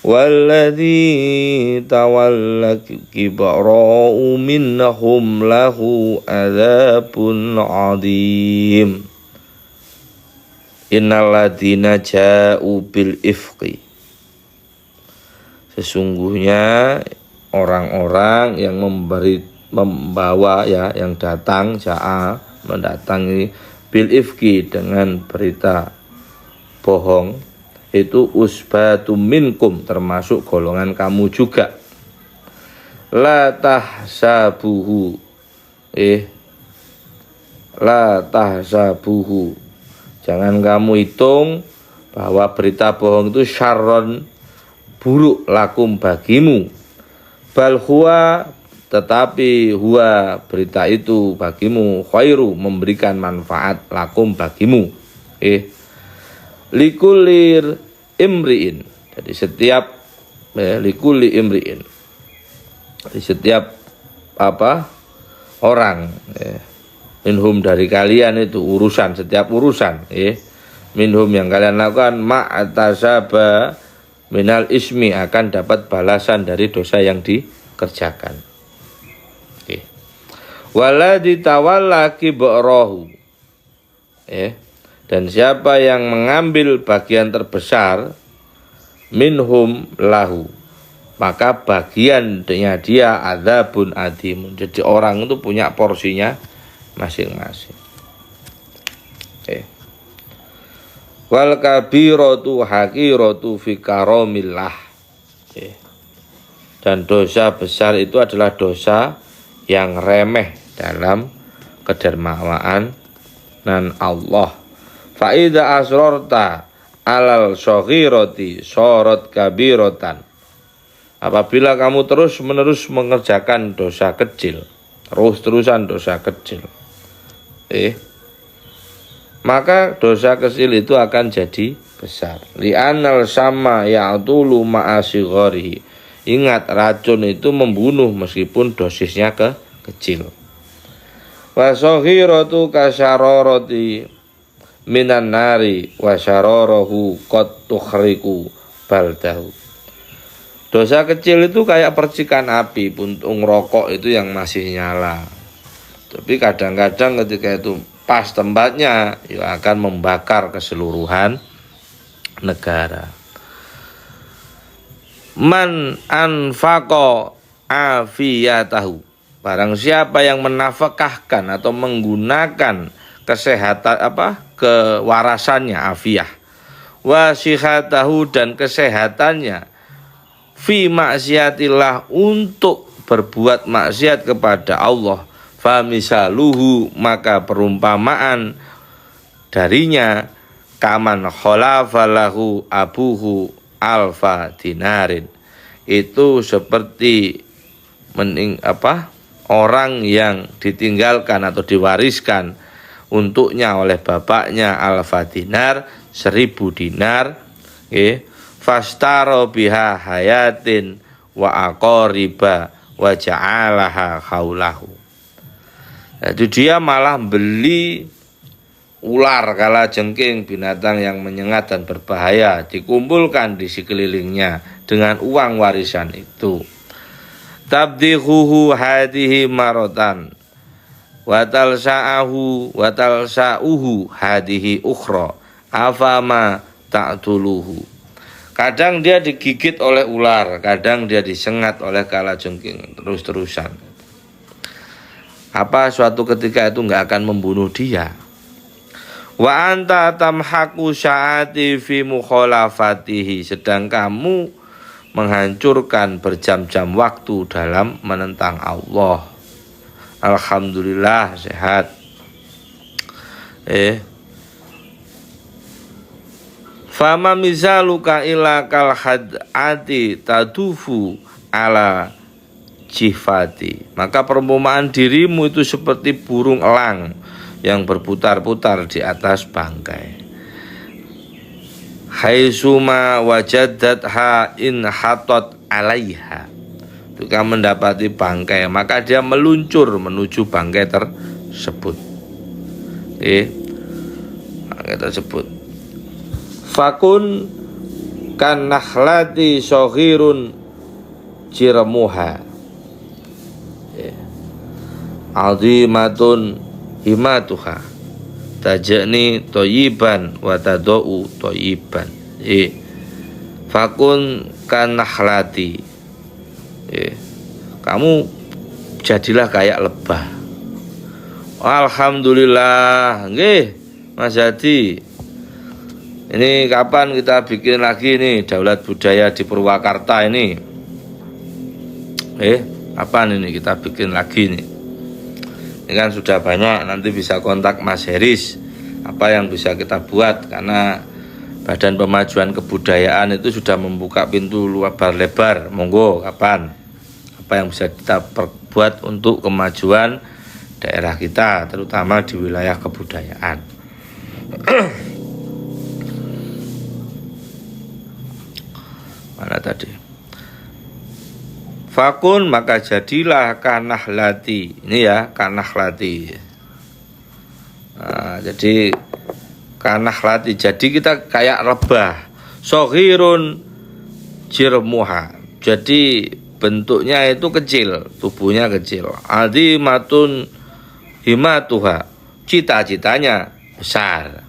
walladzi tawalla kibra'u minhum lahu adzabun 'adzim. Innal ladzina ja'u bil ifki, sesungguhnya orang-orang yang membawa ya, yang datang mendatangi bil ifki dengan berita bohong, itu usbatum minkum, termasuk golongan kamu juga. La tahsabuhu la tahsabuhu, jangan kamu hitung bahwa berita bohong itu syarron, buruk, lakum, bagimu. Bal huwa, tetapi huwa, berita itu bagimu, khairu, memberikan manfaat, lakum, bagimu. Likulir imri'in, jadi setiap likuli imri'in, jadi setiap orang minhum, dari kalian itu urusan, setiap urusan minhum yang kalian lakukan ma'tasaba minal ismi, akan dapat balasan dari dosa yang dikerjakan. Waladzi tawalla kibrahu, dan siapa yang mengambil bagian terbesar minhum lahu, maka bagiannya dia adzabun adzim. Jadi orang itu punya porsinya masing-masing. Wal kabiratu hakiratu fi karamillah. Dan dosa besar itu adalah dosa yang remeh dalam kedermawanan dan Allah. Fa'idha asrorta alal soghiroti sorot kabirotan. Apabila kamu terus-menerus mengerjakan dosa kecil, terus-terusan dosa kecil, maka dosa kecil itu akan jadi besar. Li'anal sama ya'tulu ma'asigharihi. Ingat, racun itu membunuh meskipun dosisnya kecil. Wa soghiratu kasyaroroti minan nari wa syararahu qad tukhriqu baldahu. Dosa kecil itu kayak percikan api, puntung rokok itu yang masih nyala. Tapi kadang-kadang ketika itu pas tempatnya, ya akan membakar keseluruhan negara. Man anfaqa afiyatahu, barang siapa yang menafkahkan atau menggunakan kesehatan kewarasannya, afiyah, wa sihatahu, dan kesehatannya, fi maksiatillah, untuk berbuat maksiat kepada Allah, fa misaluhu, maka perumpamaan darinya, kaman khalafalahu abuhu alfa dinarin, itu seperti orang yang ditinggalkan atau diwariskan untuknya oleh bapaknya alfa dinar, 1000 dinar, fastaro biha hayatin wa aqariba wa ja'alaha khaulahu. Jadi dia malah beli ular kalajengking, binatang yang menyengat dan berbahaya, dikumpulkan di sekelilingnya dengan uang warisan itu. Tabdikhuhu hadihi marotan watal sa'uhu hadihi ukhra afama ta'tuluhu. Kadang dia digigit oleh ular, kadang dia disengat oleh kalajengking, terus-terusan. Apa suatu ketika itu enggak akan membunuh dia? Wa anta tamhaku sa'ati fi mukhalafatihi, sedang kamu menghancurkan berjam-jam waktu dalam menentang Allah. Alhamdulillah sehat. Fama misaluka ila kal hadati tadufu ala jifati, maka perumpamaan dirimu itu seperti burung elang yang berputar-putar di atas bangkai. Haitsuma wajadatha in hatot alaiha, ketika mendapati bangkai maka dia meluncur menuju bangkai tersebut. Bangkai tersebut. Fakun kan nakhlati soghirun jirmuha, azimatun himatuha tajani toyiban wa tadou toyiban. Fakun kan nakhlati, kamu jadilah kayak lebah. Alhamdulillah, nggih Mas Hadi. Ini kapan kita bikin lagi nih Daulat Budaya di Purwakarta ini? Kapan ini kita bikin lagi nih? Ini kan sudah banyak, nanti bisa kontak Mas Heris apa yang bisa kita buat, karena Badan Pemajuan Kebudayaan itu sudah membuka pintu lebar-lebar. Monggo kapan, apa yang bisa kita perbuat untuk kemajuan daerah kita, terutama di wilayah kebudayaan. Mana tadi? Fakun, maka jadilah kanahlati. Ini ya, kanahlati. Nah, jadi kanahlati, jadi kita kayak lebah. Soghirun jirmuha, jadi bentuknya itu kecil, tubuhnya kecil. Azimatun himatuha, cita-citanya besar.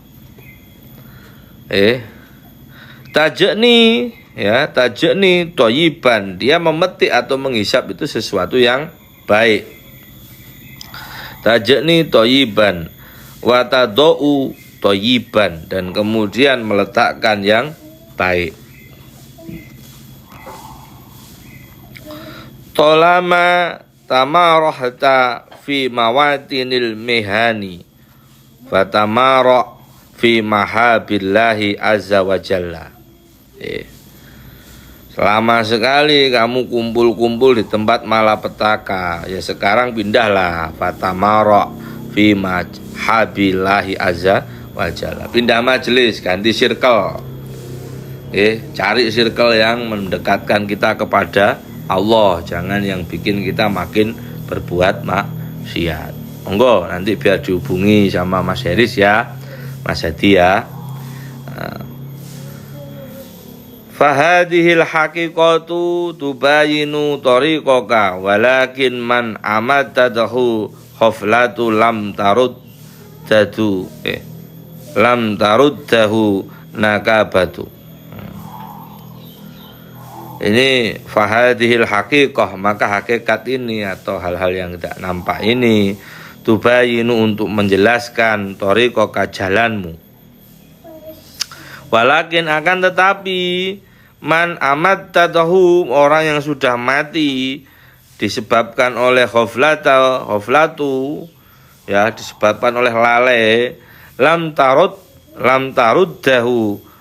Tajani, ya, tajani toyiban, dia memetik atau menghisap itu sesuatu yang baik. Tajani toyiban watadou toyiban, dan kemudian meletakkan yang baik. Tolama tamarahta fi mawatinil mihani fatamara fi mahabillahi azza wa jalla. Selama sekali kamu kumpul-kumpul di tempat malapetaka, ya sekarang pindahlah, fatamara fi mahabillahi azza wa jalla. Pindah majelis, ganti circle. Cari circle yang mendekatkan kita kepada Allah, jangan yang bikin kita makin berbuat maksiat. Monggo nanti biar dihubungi sama Mas Heris ya, Mas Hadi ya. Fahadihil haqiqatu tubayinu tariqaka walakin man amadadahu khaflatu lam taruddadu lam taruddahu nakabatu. Ini fahadihil haqiqah, maka hakikat ini atau hal-hal yang tidak nampak ini tubayinu untuk menjelaskan thariqaka jalanmu. Walakin akan tetapi man amattatahu, orang yang sudah mati disebabkan oleh khaflatu ya, disebabkan oleh lalai, lam taruddahu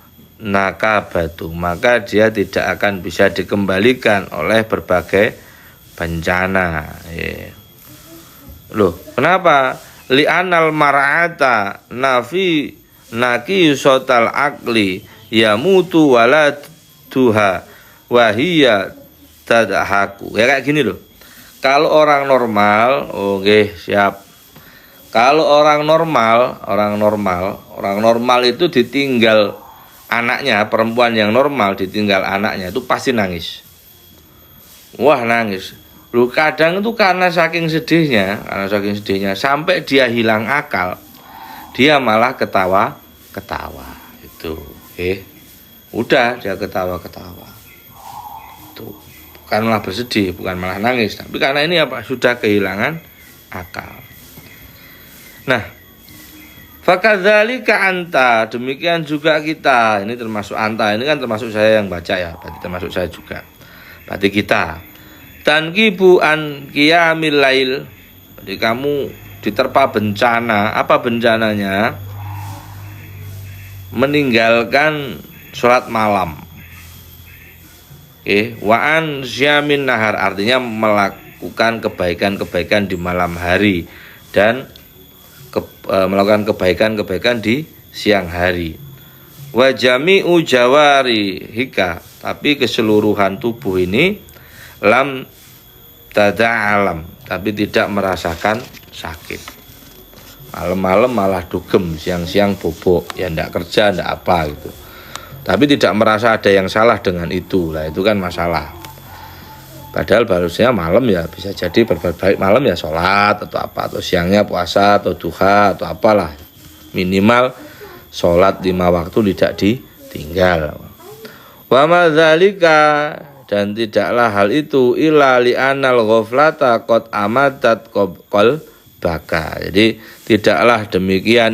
nakabatu, maka dia tidak akan bisa dikembalikan oleh berbagai bencana. Loh, kenapa? Li'anal mar'ata nafi naqisatal aqli yamutu waladuha wa hiya tadhaku. Ya kayak gini loh. Kalau orang normal, oke, siap. Kalau orang normal itu ditinggal anaknya, perempuan yang normal ditinggal anaknya itu pasti nangis. Wah, nangis. Lu kadang itu karena saking sedihnya sampai dia hilang akal, dia malah ketawa. Itu, udah dia ketawa. Itu bukan malah bersedih, bukan malah nangis, tapi karena ini apa? Sudah kehilangan akal. Nah, fakadzalika anta, demikian juga kita. Ini termasuk anta, ini kan termasuk saya yang baca ya, berarti termasuk saya juga. Berarti kita tanqibu an qiyamil lail. Jadi kamu diterpa bencana. Apa bencananya? Meninggalkan sholat malam. Wa an syamin nahar, artinya melakukan kebaikan-kebaikan di malam hari dan melakukan kebaikan-kebaikan di siang hari. Wa jami'u jawarihika, tapi keseluruhan tubuh ini lam tada'alam, tapi tidak merasakan sakit. Malam-malam malah dugem, siang-siang bobok, ya ndak kerja, ndak apa gitu. Tapi tidak merasa ada yang salah dengan itu. Lah itu kan masalah. Padahal harusnya malam ya bisa jadi berbuat baik malam ya sholat atau apa, atau siangnya puasa atau duha atau apalah, minimal sholat 5 waktu tidak ditinggal. Wa madzalika, dan tidaklah hal itu illa li'anal ghaflata qad amadat qalbaka. Jadi tidaklah demikian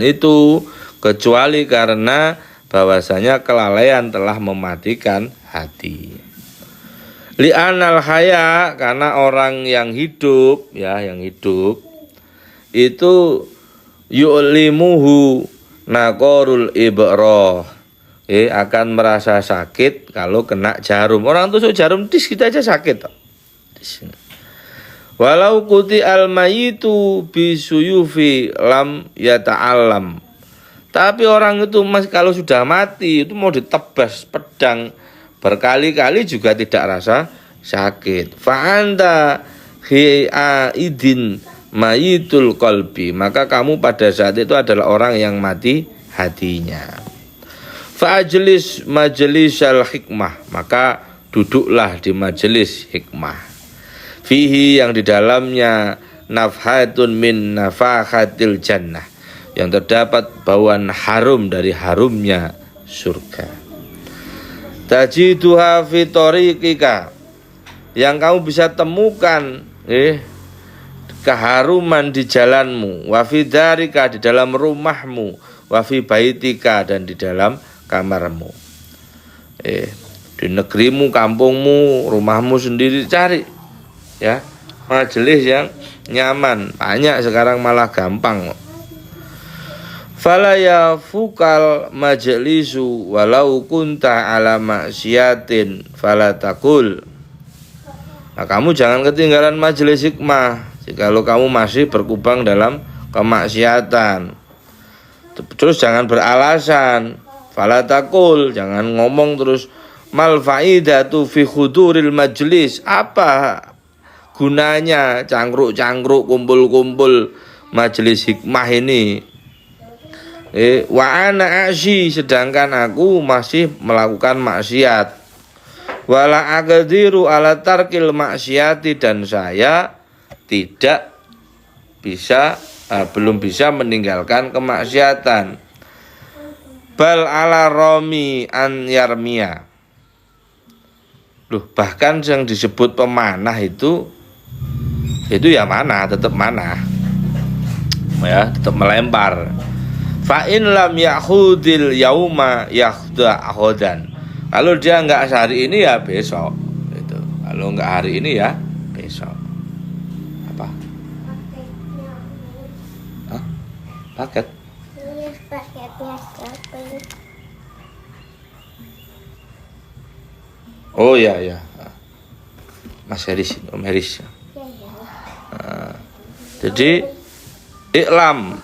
itu kecuali karena bahwasanya kelalaian telah mematikan hati. Li'anal haya, karena orang yang hidup itu yu'limuhu naqarul ibrah, akan merasa sakit kalau kena jarum. Orang tusuk jarum dis kita aja sakit. Walau kuti al mayitu bisuyufi lam yata'allam. Tapi orang itu kalau sudah mati itu mau ditebas pedang berkali-kali juga tidak rasa sakit. Fa'anta hi'aidin mayitul qalbi, maka kamu pada saat itu adalah orang yang mati hatinya. Fa'ajlis majlisal hikmah, maka duduklah di majelis hikmah. Fihi, yang di dalamnya nafhatun min nafakhatil jannah, yang terdapat bauan harum dari harumnya surga. Tajiduha fi tariqika, yang kamu bisa temukan keharuman di jalanmu, wa fi darika, di dalam rumahmu, wa fi baitika, dan di dalam kamarmu. Di negerimu, kampungmu, rumahmu sendiri cari ya majelis yang nyaman. Banyak sekarang malah gampang. Fala yafukal majlisu walau kunta ala maksiatin fala taqul. Nah, kamu jangan ketinggalan majelis hikmah jikalau kamu masih berkubang dalam kemaksiatan. Terus jangan beralasan. Fala taqul, jangan ngomong terus mal faidatu fi huduril majlis. Apa gunanya cangkruk-cangkruk, kumpul-kumpul majelis hikmah ini? Wa ana asyi, sedangkan aku masih melakukan maksiat. Wala aqdiru ala tarkil maksiati, dan saya tidak bisa belum bisa meninggalkan kemaksiatan. Bal ala romi an yarmia. Loh, bahkan yang disebut pemanah itu ya mana, tetap mana. Ya, tetap melempar. Fa in lam yahudil yauma yakhda ahodan. Kalau dia enggak hari ini ya besok. Gitu. Kalau enggak hari ini ya besok. Apa? Hah? Paket? Iya, paketnya shopping. Oh ya ya. Mas Heris, Om Heris. Jadi iklam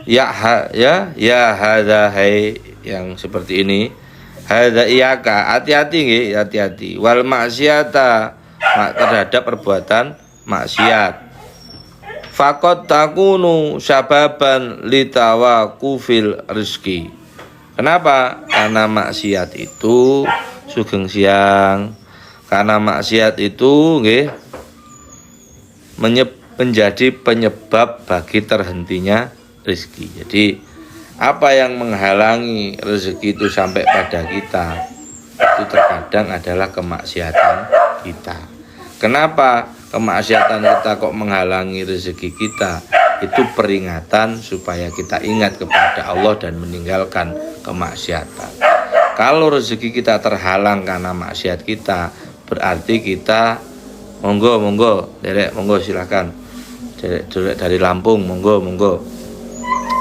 ya hadza hai yang seperti ini. Hadza iyaka, hati-hati nggih, hati-hati. Wal maksiata, terhadap perbuatan maksiat. Faqad takunu sababan litawaqufil rizki. Kenapa? Karena maksiat itu sugeng siang. Karena maksiat itu nggih menjadi penyebab bagi terhentinya rezeki. Jadi apa yang menghalangi rezeki itu sampai pada kita itu terkadang adalah kemaksiatan kita. Kenapa kemaksiatan kita kok menghalangi rezeki kita? Itu peringatan supaya kita ingat kepada Allah dan meninggalkan kemaksiatan. Kalau rezeki kita terhalang karena maksiat kita, berarti kita monggo derek, monggo silakan derek dari Lampung, monggo.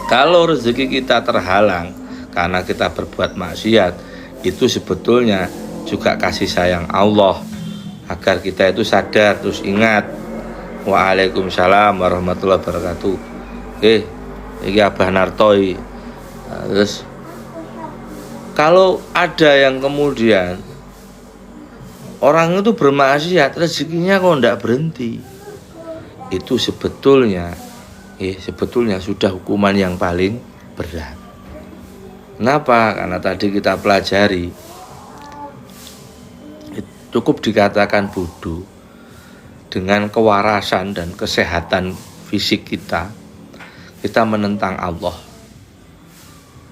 Kalau rezeki kita terhalang karena kita berbuat maksiat, itu sebetulnya juga kasih sayang Allah agar kita itu sadar, terus ingat. Waalaikumsalam warahmatullahi wabarakatuh. Ini Abah Nartoi. Terus kalau ada yang kemudian orang itu bermaksiat, rezekinya kok tidak berhenti, itu sebetulnya sudah hukuman yang paling berat. Kenapa? Karena tadi kita pelajari, cukup dikatakan bodoh dengan kewarasan dan kesehatan fisik kita menentang Allah.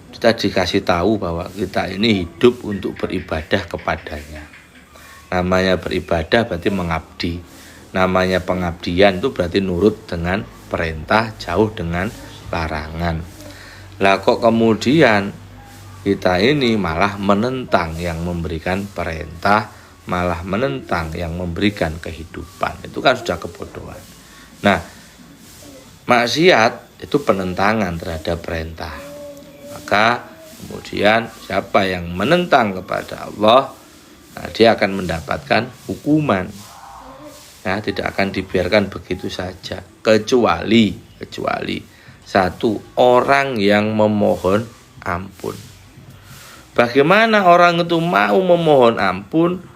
Kita dikasih tahu bahwa kita ini hidup untuk beribadah kepadanya. Namanya beribadah berarti mengabdi. Namanya pengabdian itu berarti nurut dengan perintah, jauh dengan larangan. Lah kok kemudian kita ini malah menentang yang memberikan perintah, malah menentang yang memberikan kehidupan. Itu kan sudah kebodohan. Nah, maksiat itu penentangan terhadap perintah. Maka kemudian siapa yang menentang kepada Allah, nah, dia akan mendapatkan hukuman. Ya, tidak akan dibiarkan begitu saja. Kecuali satu orang yang memohon ampun. Bagaimana orang itu mau memohon ampun?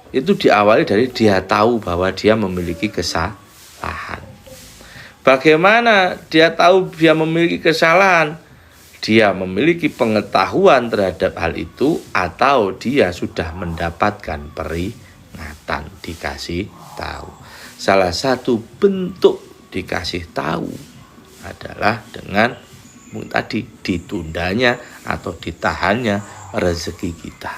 Itu diawali dari dia tahu bahwa dia memiliki kesalahan. Bagaimana dia tahu dia memiliki kesalahan? Dia memiliki pengetahuan terhadap hal itu atau dia sudah mendapatkan peringatan, dikasih tahu. Salah satu bentuk dikasih tahu adalah dengan tadi ditundanya atau ditahannya rezeki kita.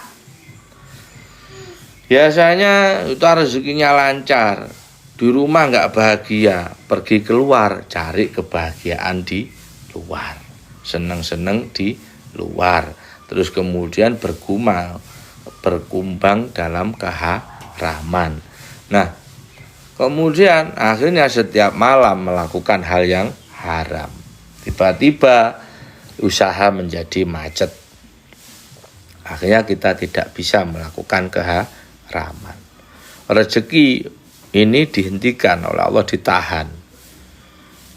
Biasanya itu rezekinya lancar, di rumah nggak bahagia, pergi keluar cari kebahagiaan di luar, seneng-seneng di luar, terus kemudian berkumbang dalam keharaman. Nah, kemudian akhirnya setiap malam melakukan hal yang haram. Tiba-tiba usaha menjadi macet. Akhirnya kita tidak bisa melakukan keharaman. Rezeki ini dihentikan oleh Allah, ditahan.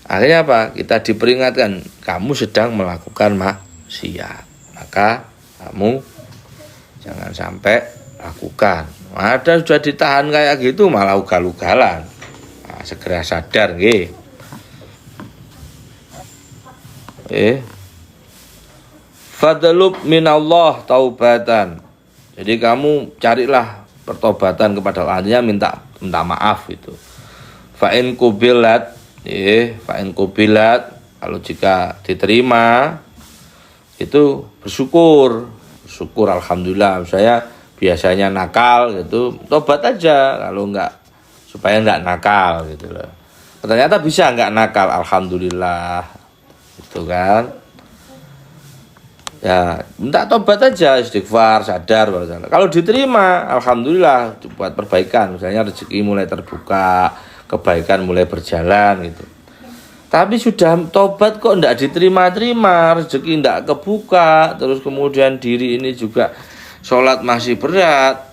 Akhirnya apa? Kita diperingatkan, kamu sedang melakukan maksiat. Maka kamu jangan sampai lakukan. Ada sudah ditahan kayak gitu malah ugal-ugalan. Nah, segera sadar nggih. Fadlub minallah taubatan. Jadi kamu carilah pertobatan kepada Allah, artinya minta maaf itu. Fa'in kubilat, fa'in kubilat, kalau jika diterima itu bersyukur alhamdulillah. Saya biasanya nakal gitu, tobat aja kalau enggak, supaya enggak nakal gitu loh. Ternyata bisa enggak nakal, alhamdulillah. Itu kan. Ya, minta tobat aja, istighfar, sadar. Kalau diterima, alhamdulillah, buat perbaikan. Misalnya rezeki mulai terbuka, kebaikan mulai berjalan gitu. Tapi sudah tobat kok enggak diterima-terima, rezeki enggak kebuka, terus kemudian diri ini juga sholat masih berat.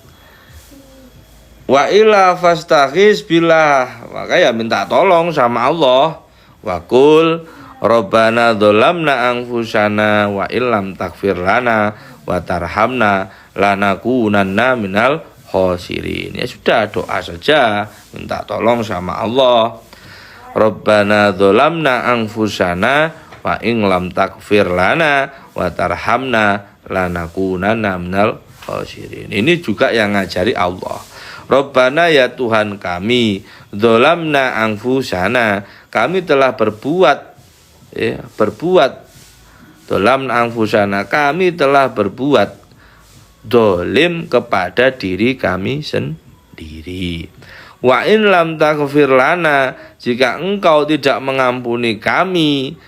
Wa illa fastaghis billah, maka ya minta tolong sama Allah. Wa qul Rabbana dzalamna anfusana wa illam taghfir lana wa tarhamna lanakunanna minal khosirin. Ya sudah, doa saja, minta tolong sama Allah. Rabbana dzalamna anfusana wa in lam taghfir lana wa tarhamna lanakunanna minal khosirin. Ini juga yang ngajari Allah. Rabbana, ya Tuhan kami, dzalamna anfusana, kami telah berbuat dolam anfusana, kami telah berbuat dolim kepada diri kami sendiri. Wa in lam taghfir lana, jika engkau tidak mengampuni kami,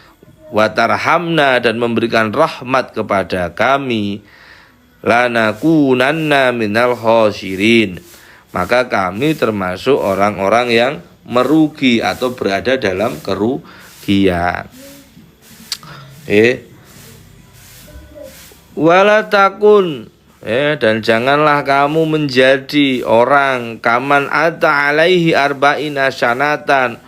wa tarhamna, dan memberikan rahmat kepada kami, lanakunanna minal khosirin, maka kami termasuk orang-orang yang merugi atau berada dalam kerugian. Wala takun, dan janganlah kamu menjadi orang kaman ata alaihi arba'ina sanatan,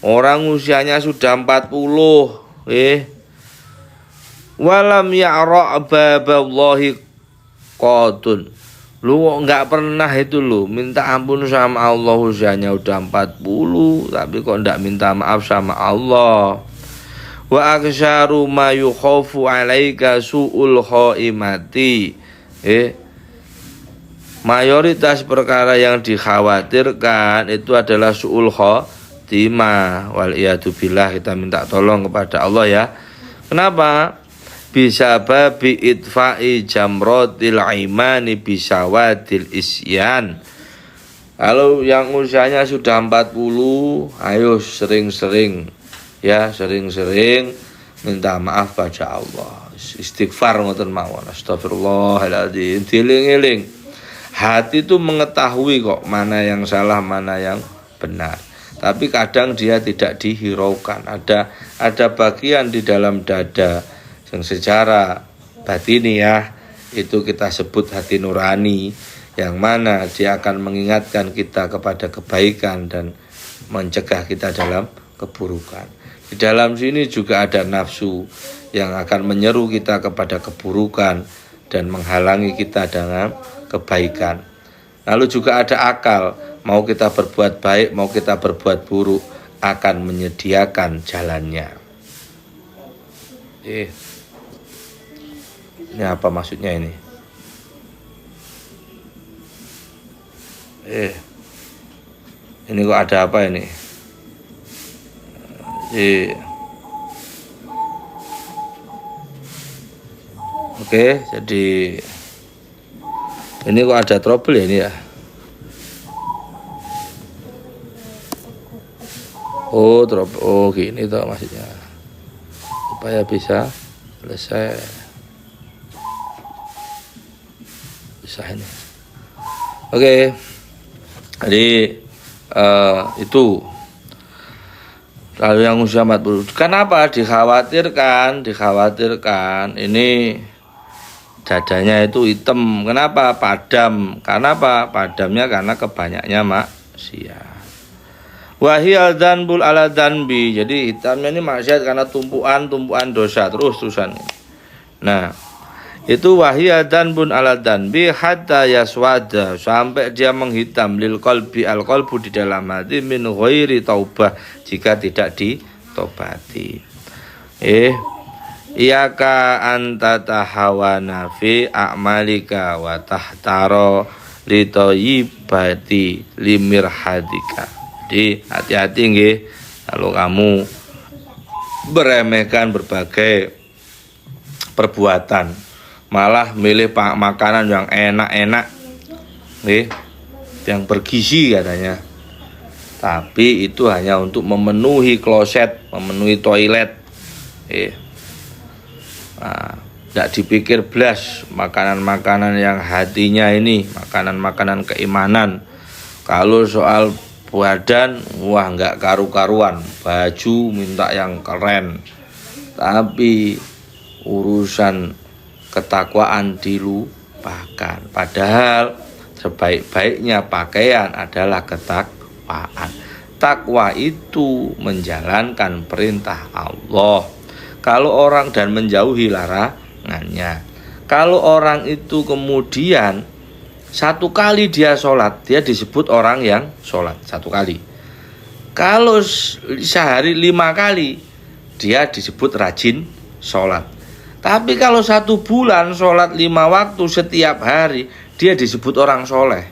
orang usianya sudah 40, walam ya'ra' baballahi qatun, lu enggak pernah itu lu minta ampun sama Allah, usianya udah 40 tapi kok enggak minta maaf sama Allah. Wa aksyaru ma yukhafu alaika su'ul khaimati, mayoritas perkara yang dikhawatirkan itu adalah su'ul khatimah. Wal iyadu billah, kita minta tolong kepada Allah ya. Kenapa? Bisa babi itfa'i jamrotil imani bisawadil isyan. Kalau yang usianya sudah 40, ayo sering-sering minta maaf pada Allah, istighfar ngoten mawon, astagfirullahaladzim, dieling-eling. Hati itu mengetahui kok mana yang salah, mana yang benar, tapi kadang dia tidak dihiraukan. Ada bagian di dalam dada yang secara batiniah itu kita sebut hati nurani, yang mana dia akan mengingatkan kita kepada kebaikan dan mencegah kita dalam keburukan. Di dalam sini juga ada nafsu yang akan menyeru kita kepada keburukan dan menghalangi kita dengan kebaikan. Lalu juga ada akal, mau kita berbuat baik, mau kita berbuat buruk, akan menyediakan jalannya. Ini apa maksudnya ini? Ini kok ada apa ini? Oke, jadi ini kok ada trouble ya ini ya. Oh, trouble. Oh, gini toh maksudnya. Supaya bisa selesai. Bisa ini. Oke. Jadi itu. Lalu yang usia 40, kenapa dikhawatirkan ini dadanya itu hitam. Kenapa padam? Karena apa? Padamnya karena kebanyaknya maksiat. Wahiyal dzanbul ala dzanbi, jadi hitamnya ini maksiat karena tumpuan dosa terusan. Nah, itu wahiyal dzanbun ala dzanbi hatta yaswada, sampai dia menghitam, lil qalbi, al qalbu, di dalam hati, min ghairi taubah, jika tidak ditobati. Iyaka anta tahawana fi a'malika wa tahtaro li thayyibati limirhadika. Jadi hati-hati nggih kalau kamu meremehkan berbagai perbuatan, malah milih makanan yang enak-enak nggih, yang bergizi katanya. Tapi itu hanya untuk memenuhi kloset, memenuhi toilet. Nah, tidak dipikir belas makanan-makanan yang hatinya ini, makanan-makanan keimanan. Kalau soal badan, wah nggak karu-karuan, baju minta yang keren. Tapi urusan ketakwaan dilupakan. Padahal sebaik-baiknya pakaian adalah ketakwaan. Takwa itu menjalankan perintah Allah. Kalau orang dan menjauhi larangannya. Kalau orang itu kemudian satu kali dia sholat, dia disebut orang yang sholat satu kali. Kalau sehari 5 kali, dia disebut rajin sholat. Tapi kalau 1 bulan sholat 5 waktu setiap hari, dia disebut orang soleh.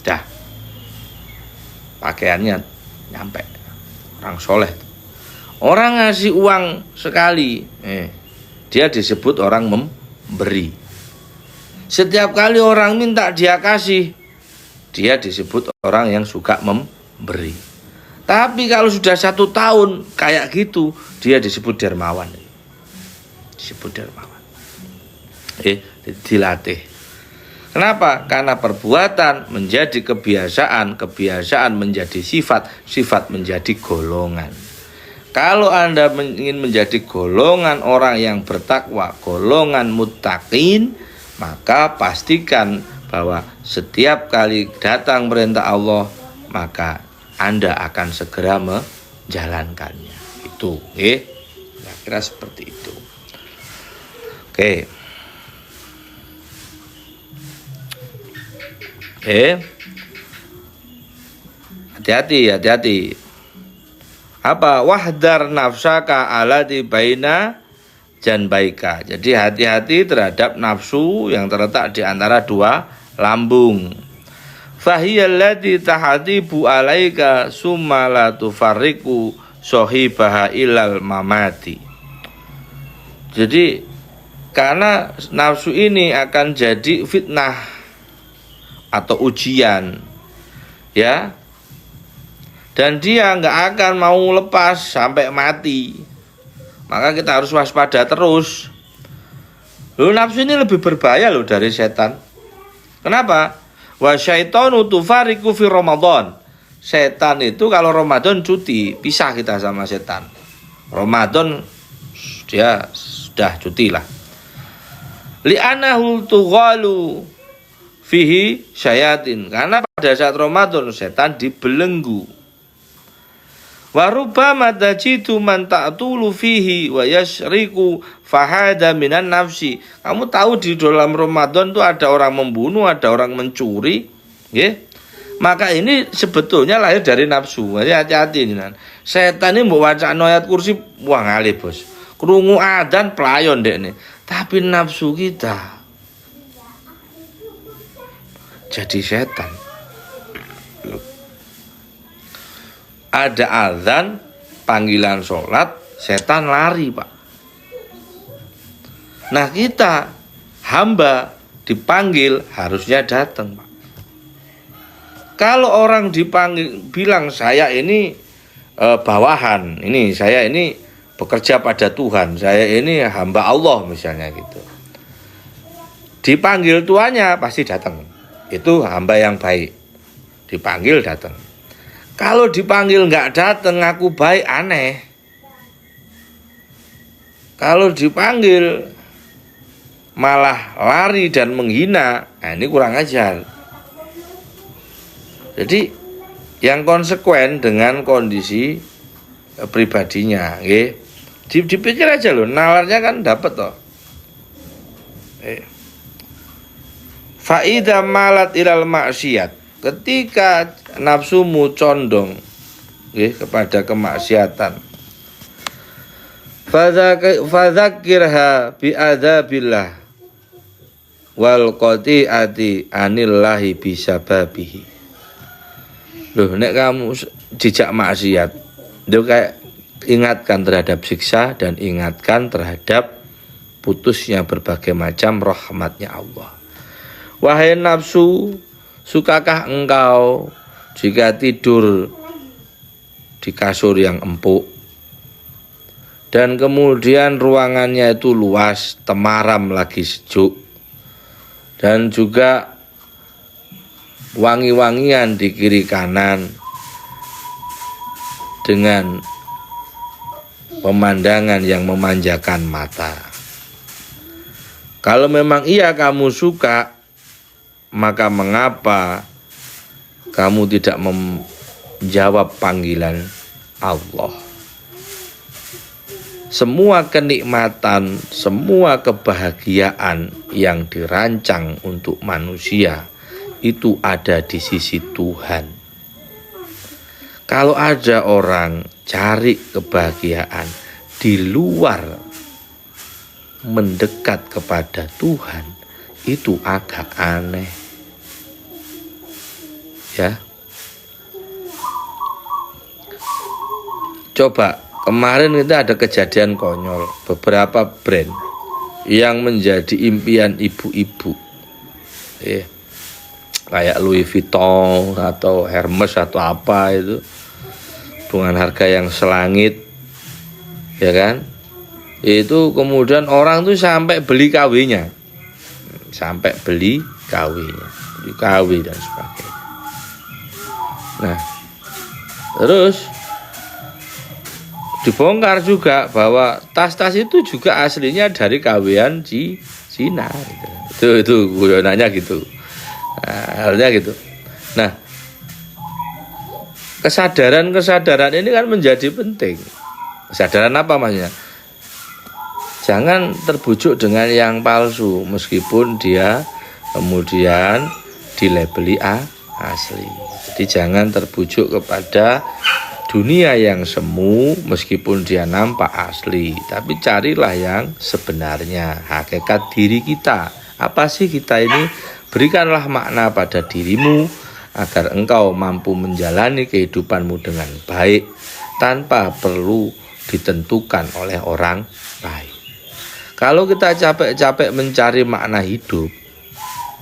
Dah, pakaiannya nyampe, orang soleh. Orang ngasih uang sekali, dia disebut orang memberi. Setiap kali orang minta dia kasih, dia disebut orang yang suka memberi. Tapi kalau sudah 1 tahun kayak gitu, dia disebut dermawan. Disebut dermawan. Dilatih. Kenapa? Karena perbuatan menjadi kebiasaan, kebiasaan menjadi sifat, sifat menjadi golongan. Kalau Anda ingin menjadi golongan orang yang bertakwa, golongan muttaqin, maka pastikan bahwa setiap kali datang perintah Allah, maka Anda akan segera menjalankannya. Itu, kira-kira seperti itu. Oke. Hati-hati. Apa? Wahdar nafsaka alati baina janbaika. Jadi hati-hati terhadap nafsu yang terletak di antara 2 lambung. Fahiyallati tahatibu alaika summa la tufarriqu sahibaha ilal mamati. Jadi karena nafsu ini akan jadi fitnah atau ujian, ya. Dan dia nggak akan mau lepas sampai mati. Maka kita harus waspada terus. Loh, nafsu ini lebih berbahaya loh dari setan. Kenapa? Wa syaitanu tufariqu fi Ramadan. Setan itu kalau Ramadan cuti, pisah kita sama setan. Ramadan dia sudah cuti lah. Li'anahu tughalu fihi syayatin. Karena pada saat Ramadan setan dibelenggu. Wa rubbama tajidu man ta'tulu fihi wa yashriku fahada minan nafsi. Kamu tahu di dalam Ramadan itu ada orang membunuh, ada orang mencuri, maka ini sebetulnya lahir dari nafsu. Jadi hati-hati ini. Setan ini mau baca ayat kursi, wah ngalih bos. Krungu adzan pelayon dek nih. Tapi nafsu kita jadi setan. Ada azan, panggilan sholat, setan lari pak. Nah kita hamba dipanggil harusnya datang pak. Kalau orang dipanggil bilang saya ini bawahan, ini saya ini bekerja pada Tuhan, saya ini hamba Allah misalnya gitu. Dipanggil tuannya pasti datang. Itu hamba yang baik. Dipanggil datang. Kalau dipanggil nggak datang, ngaku baik, aneh. Kalau dipanggil malah lari dan menghina, nah ini kurang ajar. Jadi yang konsekuen dengan kondisi pribadinya, dipikir aja loh, nalarnya kan dapat toh. Faida malat ilal maksiat. Ketika nafsumu condong kepada kemaksiatan, Fadzakirha bi adzabillah wal qati'ati anillahi bisababihi. Loh, nek kamu jejak maksiat, itu kayak ingatkan terhadap siksa dan ingatkan terhadap putusnya berbagai macam rahmatnya Allah. Wahai nafsu, sukakah engkau jika tidur di kasur yang empuk dan kemudian ruangannya itu luas, temaram lagi sejuk, dan juga wangi-wangian di kiri kanan dengan pemandangan yang memanjakan mata? Kalau memang iya kamu suka, maka mengapa kamu tidak menjawab panggilan Allah? Semua kenikmatan, semua kebahagiaan yang dirancang untuk manusia itu ada di sisi Tuhan. Kalau ada orang cari kebahagiaan di luar mendekat kepada Tuhan, itu agak aneh. Ya. Coba kemarin kita ada kejadian konyol, beberapa brand yang menjadi impian ibu-ibu. Kayak Louis Vuitton atau Hermes atau apa itu, dengan harga yang selangit, ya kan? Itu kemudian orang tuh sampai beli KW-nya, beli KW dan sebagainya. Nah, terus dibongkar juga bahwa tas-tas itu juga aslinya dari KW-an Cina. Itu guyonannya gitu. Nah, halnya gitu. Nah, kesadaran ini kan menjadi penting. Kesadaran apa maksudnya? Jangan terbujuk dengan yang palsu meskipun dia kemudian dilabeli asli. Jadi jangan terbujuk kepada dunia yang semu meskipun dia nampak asli, tapi carilah yang sebenarnya, hakikat diri kita. Apa sih kita ini? Berikanlah makna pada dirimu agar engkau mampu menjalani kehidupanmu dengan baik tanpa perlu ditentukan oleh orang lain. Kalau kita capek-capek mencari makna hidup,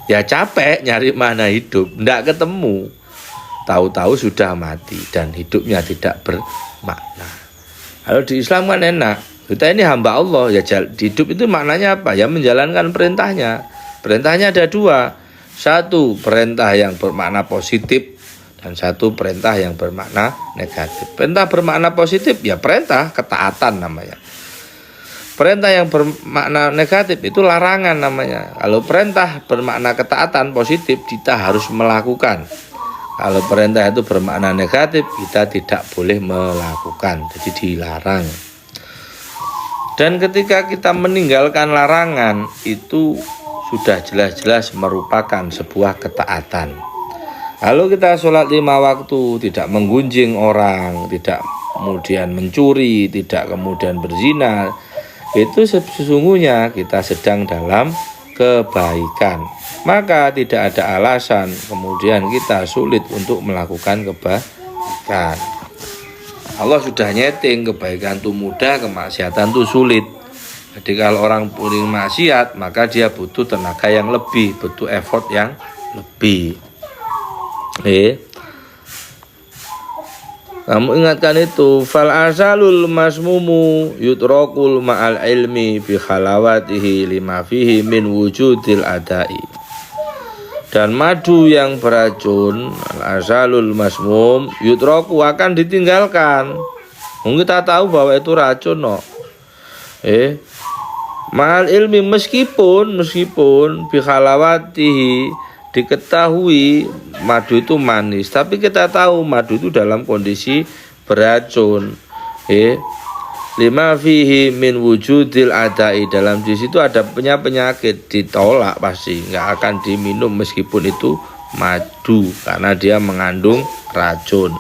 ya capek nyari makna hidup, enggak ketemu. Tahu-tahu sudah mati dan hidupnya tidak bermakna. Kalau di Islam kan enak, kita ini hamba Allah, ya hidup itu maknanya apa? Ya menjalankan perintahnya. Perintahnya ada dua. Satu, perintah yang bermakna positif, dan satu perintah yang bermakna negatif. Perintah bermakna positif ya perintah, ketaatan namanya. Perintah yang bermakna negatif itu larangan namanya. Kalau perintah bermakna ketaatan positif, kita harus melakukan. Kalau perintah itu bermakna negatif, kita tidak boleh melakukan, jadi dilarang. Dan ketika kita meninggalkan larangan, itu sudah jelas-jelas merupakan sebuah ketaatan. Kalau kita sholat 5 waktu, tidak menggunjing orang, tidak kemudian mencuri, tidak kemudian berzina, itu sesungguhnya kita sedang dalam kebaikan. Maka tidak ada alasan kemudian kita sulit untuk melakukan kebaikan. Allah sudah nyeting, kebaikan itu mudah, kemaksiatan itu sulit. Jadi kalau orang punya maksiat, maka dia butuh tenaga yang lebih, butuh effort yang lebih. Kamu ingatkan itu, fal asalul masmumu yutrakul ma'al ilmi bi khalawatihi lima fihi min wujudil adai. Dan madu yang beracun, al asalul masmum yutraku akan ditinggalkan. Kita tahu bahwa itu racun, no. Ma'al ilmi meskipun bi khalawatihi diketahui madu itu manis, tapi kita tahu madu itu dalam kondisi beracun. Lima fihi min wujudil adai, dalam di situ ada penyakit, ditolak pasti, nggak akan diminum meskipun itu madu karena dia mengandung racun.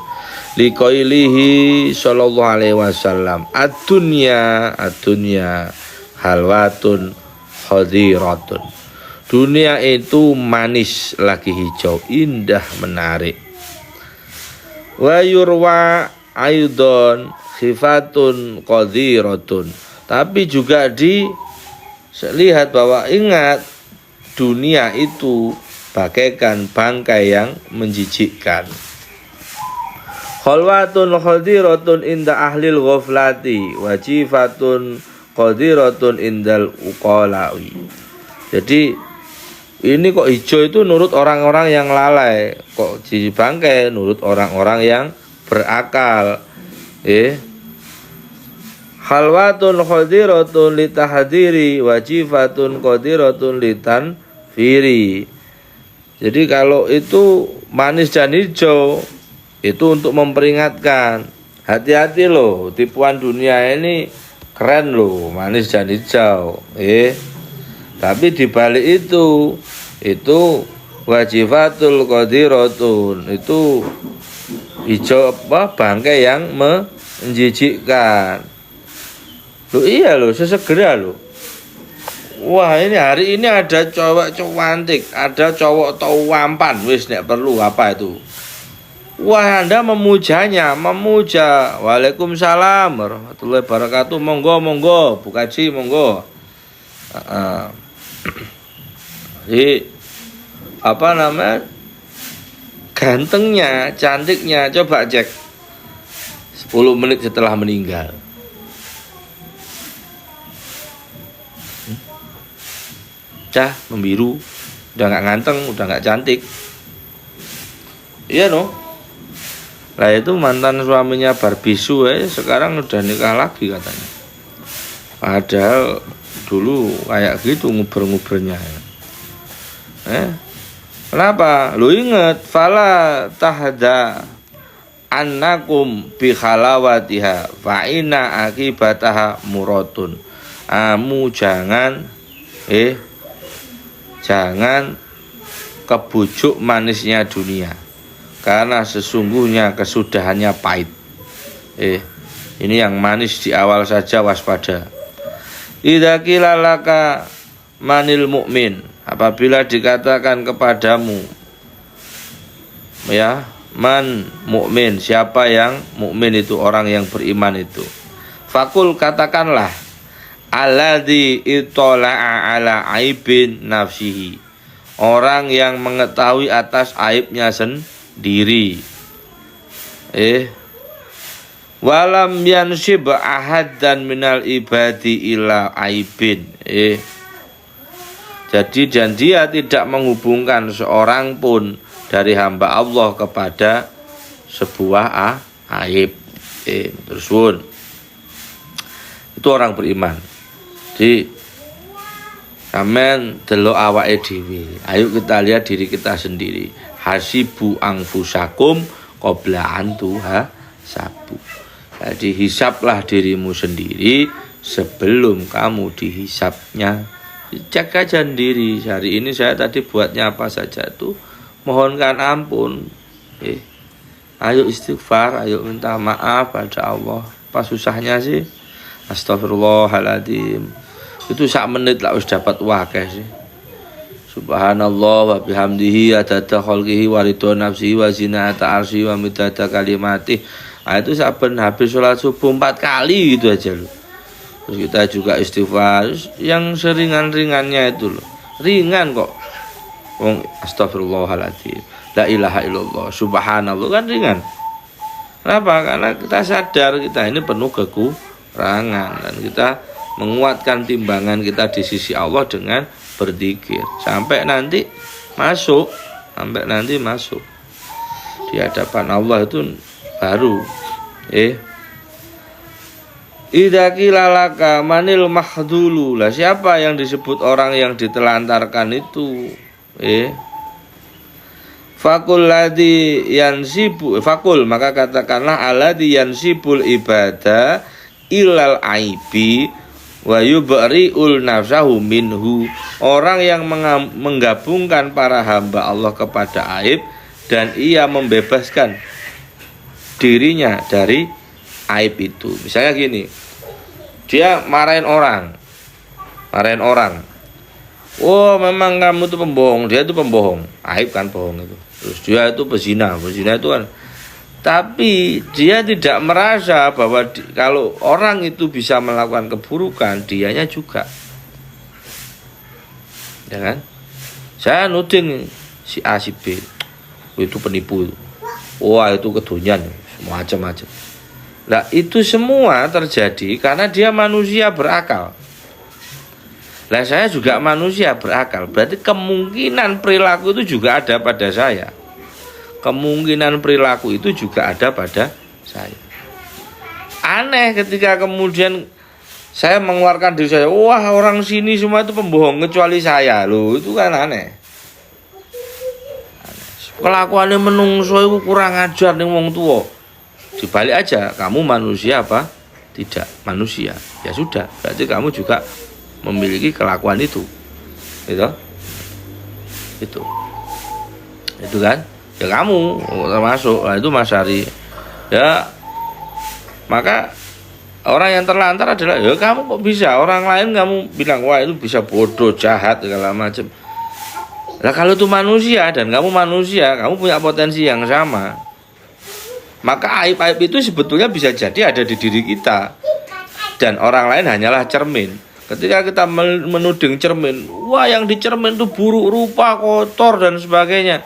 liqailihi sallallahu alaihi wasallam ad-dunya halwatun khadiratun. Dunia itu manis lagi hijau, indah menarik. Wa yurwa aidon khifatun qadiratun. Tapi juga dilihat bahwa ingat dunia itu bagaikan bangkai yang menjijikkan. Khalwatun khadiratun inda ahlil ghaflati wajifatun qadiratun indal uqalawi. Jadi ini kok hijau itu nurut orang-orang yang lalai, kok di bangkai nurut orang-orang yang berakal. Khalwatun khadiratun litahdiri wajifatun qadiratun litanfiri. Jadi kalau itu manis dan hijau itu untuk memperingatkan, hati-hati loh, tipuan dunia ini keren loh, manis dan hijau. Tapi dibalik itu wajifatul qadiratun, itu hijau bangkai yang menjijikkan. Loh iya loh, sesegera loh. Wah, ini hari ini ada cowok cantik, ada cowok wampan, wis nek perlu apa itu. Wah, Anda memujanya, memuja. Waalaikumsalam warahmatullahi wabarakatuh. Monggo, Bu Kaji, monggo. Jadi apa namanya? Gantengnya, cantiknya, coba cek 10 menit setelah meninggal. Cah, membiru, udah nggak ganteng, udah nggak cantik. Iya no. Lah itu mantan suaminya Barbisu sekarang udah nikah lagi katanya. Padahal dulu kayak gitu nguber-ngubernya. Kenapa? Lu inget fala tahda annakum bi khalawatiha fa inna akibataha muratun. Jangan kebujuk manisnya dunia, karena sesungguhnya kesudahannya pahit. Ini yang manis di awal saja, waspada. Idza qila laka manil mu'min, apabila dikatakan kepadamu man mukmin, siapa yang mukmin itu, orang yang beriman itu. Fakul, katakanlah, alladzi ittala'a ala aibin nafsihi, orang yang mengetahui atas aibnya sendiri. Walam yansib ahaddan minal ibadi ila aibin. Jadi dan dia tidak menghubungkan seorang pun dari hamba Allah kepada sebuah aib. Terus pun itu orang beriman. Jadi sampean delok awake dhewe. Ayo kita lihat diri kita sendiri. Hasibu anfusakum qabla an tuhasabu. Jadi hisablah dirimu sendiri sebelum kamu dihisabnya. Cek aja sendiri. Hari ini saya tadi buatnya apa saja tuh, mohonkan ampun. Ayo istighfar, ayo minta maaf pada Allah. Apa susahnya sih? Astagfirullahaladzim. Itu sak menit lah harus dapat wakeh sih. Subhanallah wa bihamdihi adada khalqihi wa ridha nafsihi wa zinata arsyihi wa midada kalimatih. Itu saben habis sholat subuh 4 kali itu aja loh. Terus kita juga istighfar yang seringan-ringannya itu loh. Ringan kok. Astagfirullahaladzim, la ilaha illallah, subhanallah, kan ringan. Kenapa? Karena kita sadar kita ini penuh kekurangan, dan kita menguatkan timbangan kita di sisi Allah dengan berzikir sampai nanti masuk di hadapan Allah itu baru. Idza qila laka manil mahdulu, lah siapa yang disebut orang yang ditelantarkan itu? Fakul ladzi yansibu, fakul, maka katakanlah alladzi yansibul ibadah ilal aibi wa yubri'ul nafsahu minhu, orang yang menggabungkan para hamba Allah kepada aib dan ia membebaskan dirinya dari aib itu. Misalnya gini, dia marahin orang. Oh, memang kamu tuh pembohong, dia itu pembohong, aib kan bohong itu. Terus dia itu bezina itu kan. Tapi dia tidak merasa bahwa kalau orang itu bisa melakukan keburukan, dianya juga. Ya kan? Saya nuding si A si B itu penipu. Wah, itu kedonyan, macam-macam. Nah, itu semua terjadi karena dia manusia berakal. Lah saya juga manusia berakal, berarti kemungkinan perilaku itu juga ada pada saya. Kemungkinan perilaku itu juga ada pada saya. Aneh ketika kemudian saya mengeluarkan diri saya, wah orang sini semua itu pembohong kecuali saya. Loh, itu kan aneh. Kelakuannya menungso itu kurang ajar nih wong tua. Dibalik aja, kamu manusia apa? Tidak manusia. Ya sudah, berarti kamu juga memiliki kelakuan itu. Itu kan? Ya kamu termasuk. Nah, itu Mas Ari. Ya, maka orang yang terlantar adalah ya kamu kok bisa, orang lain kamu bilang wah itu bisa bodoh, jahat segala macam. Nah kalau itu manusia dan kamu manusia, kamu punya potensi yang sama. Maka aib-aib itu sebetulnya bisa jadi ada di diri kita. Dan orang lain hanyalah cermin. Ketika kita menuding cermin, wah yang di cermin itu buruk rupa, kotor dan sebagainya.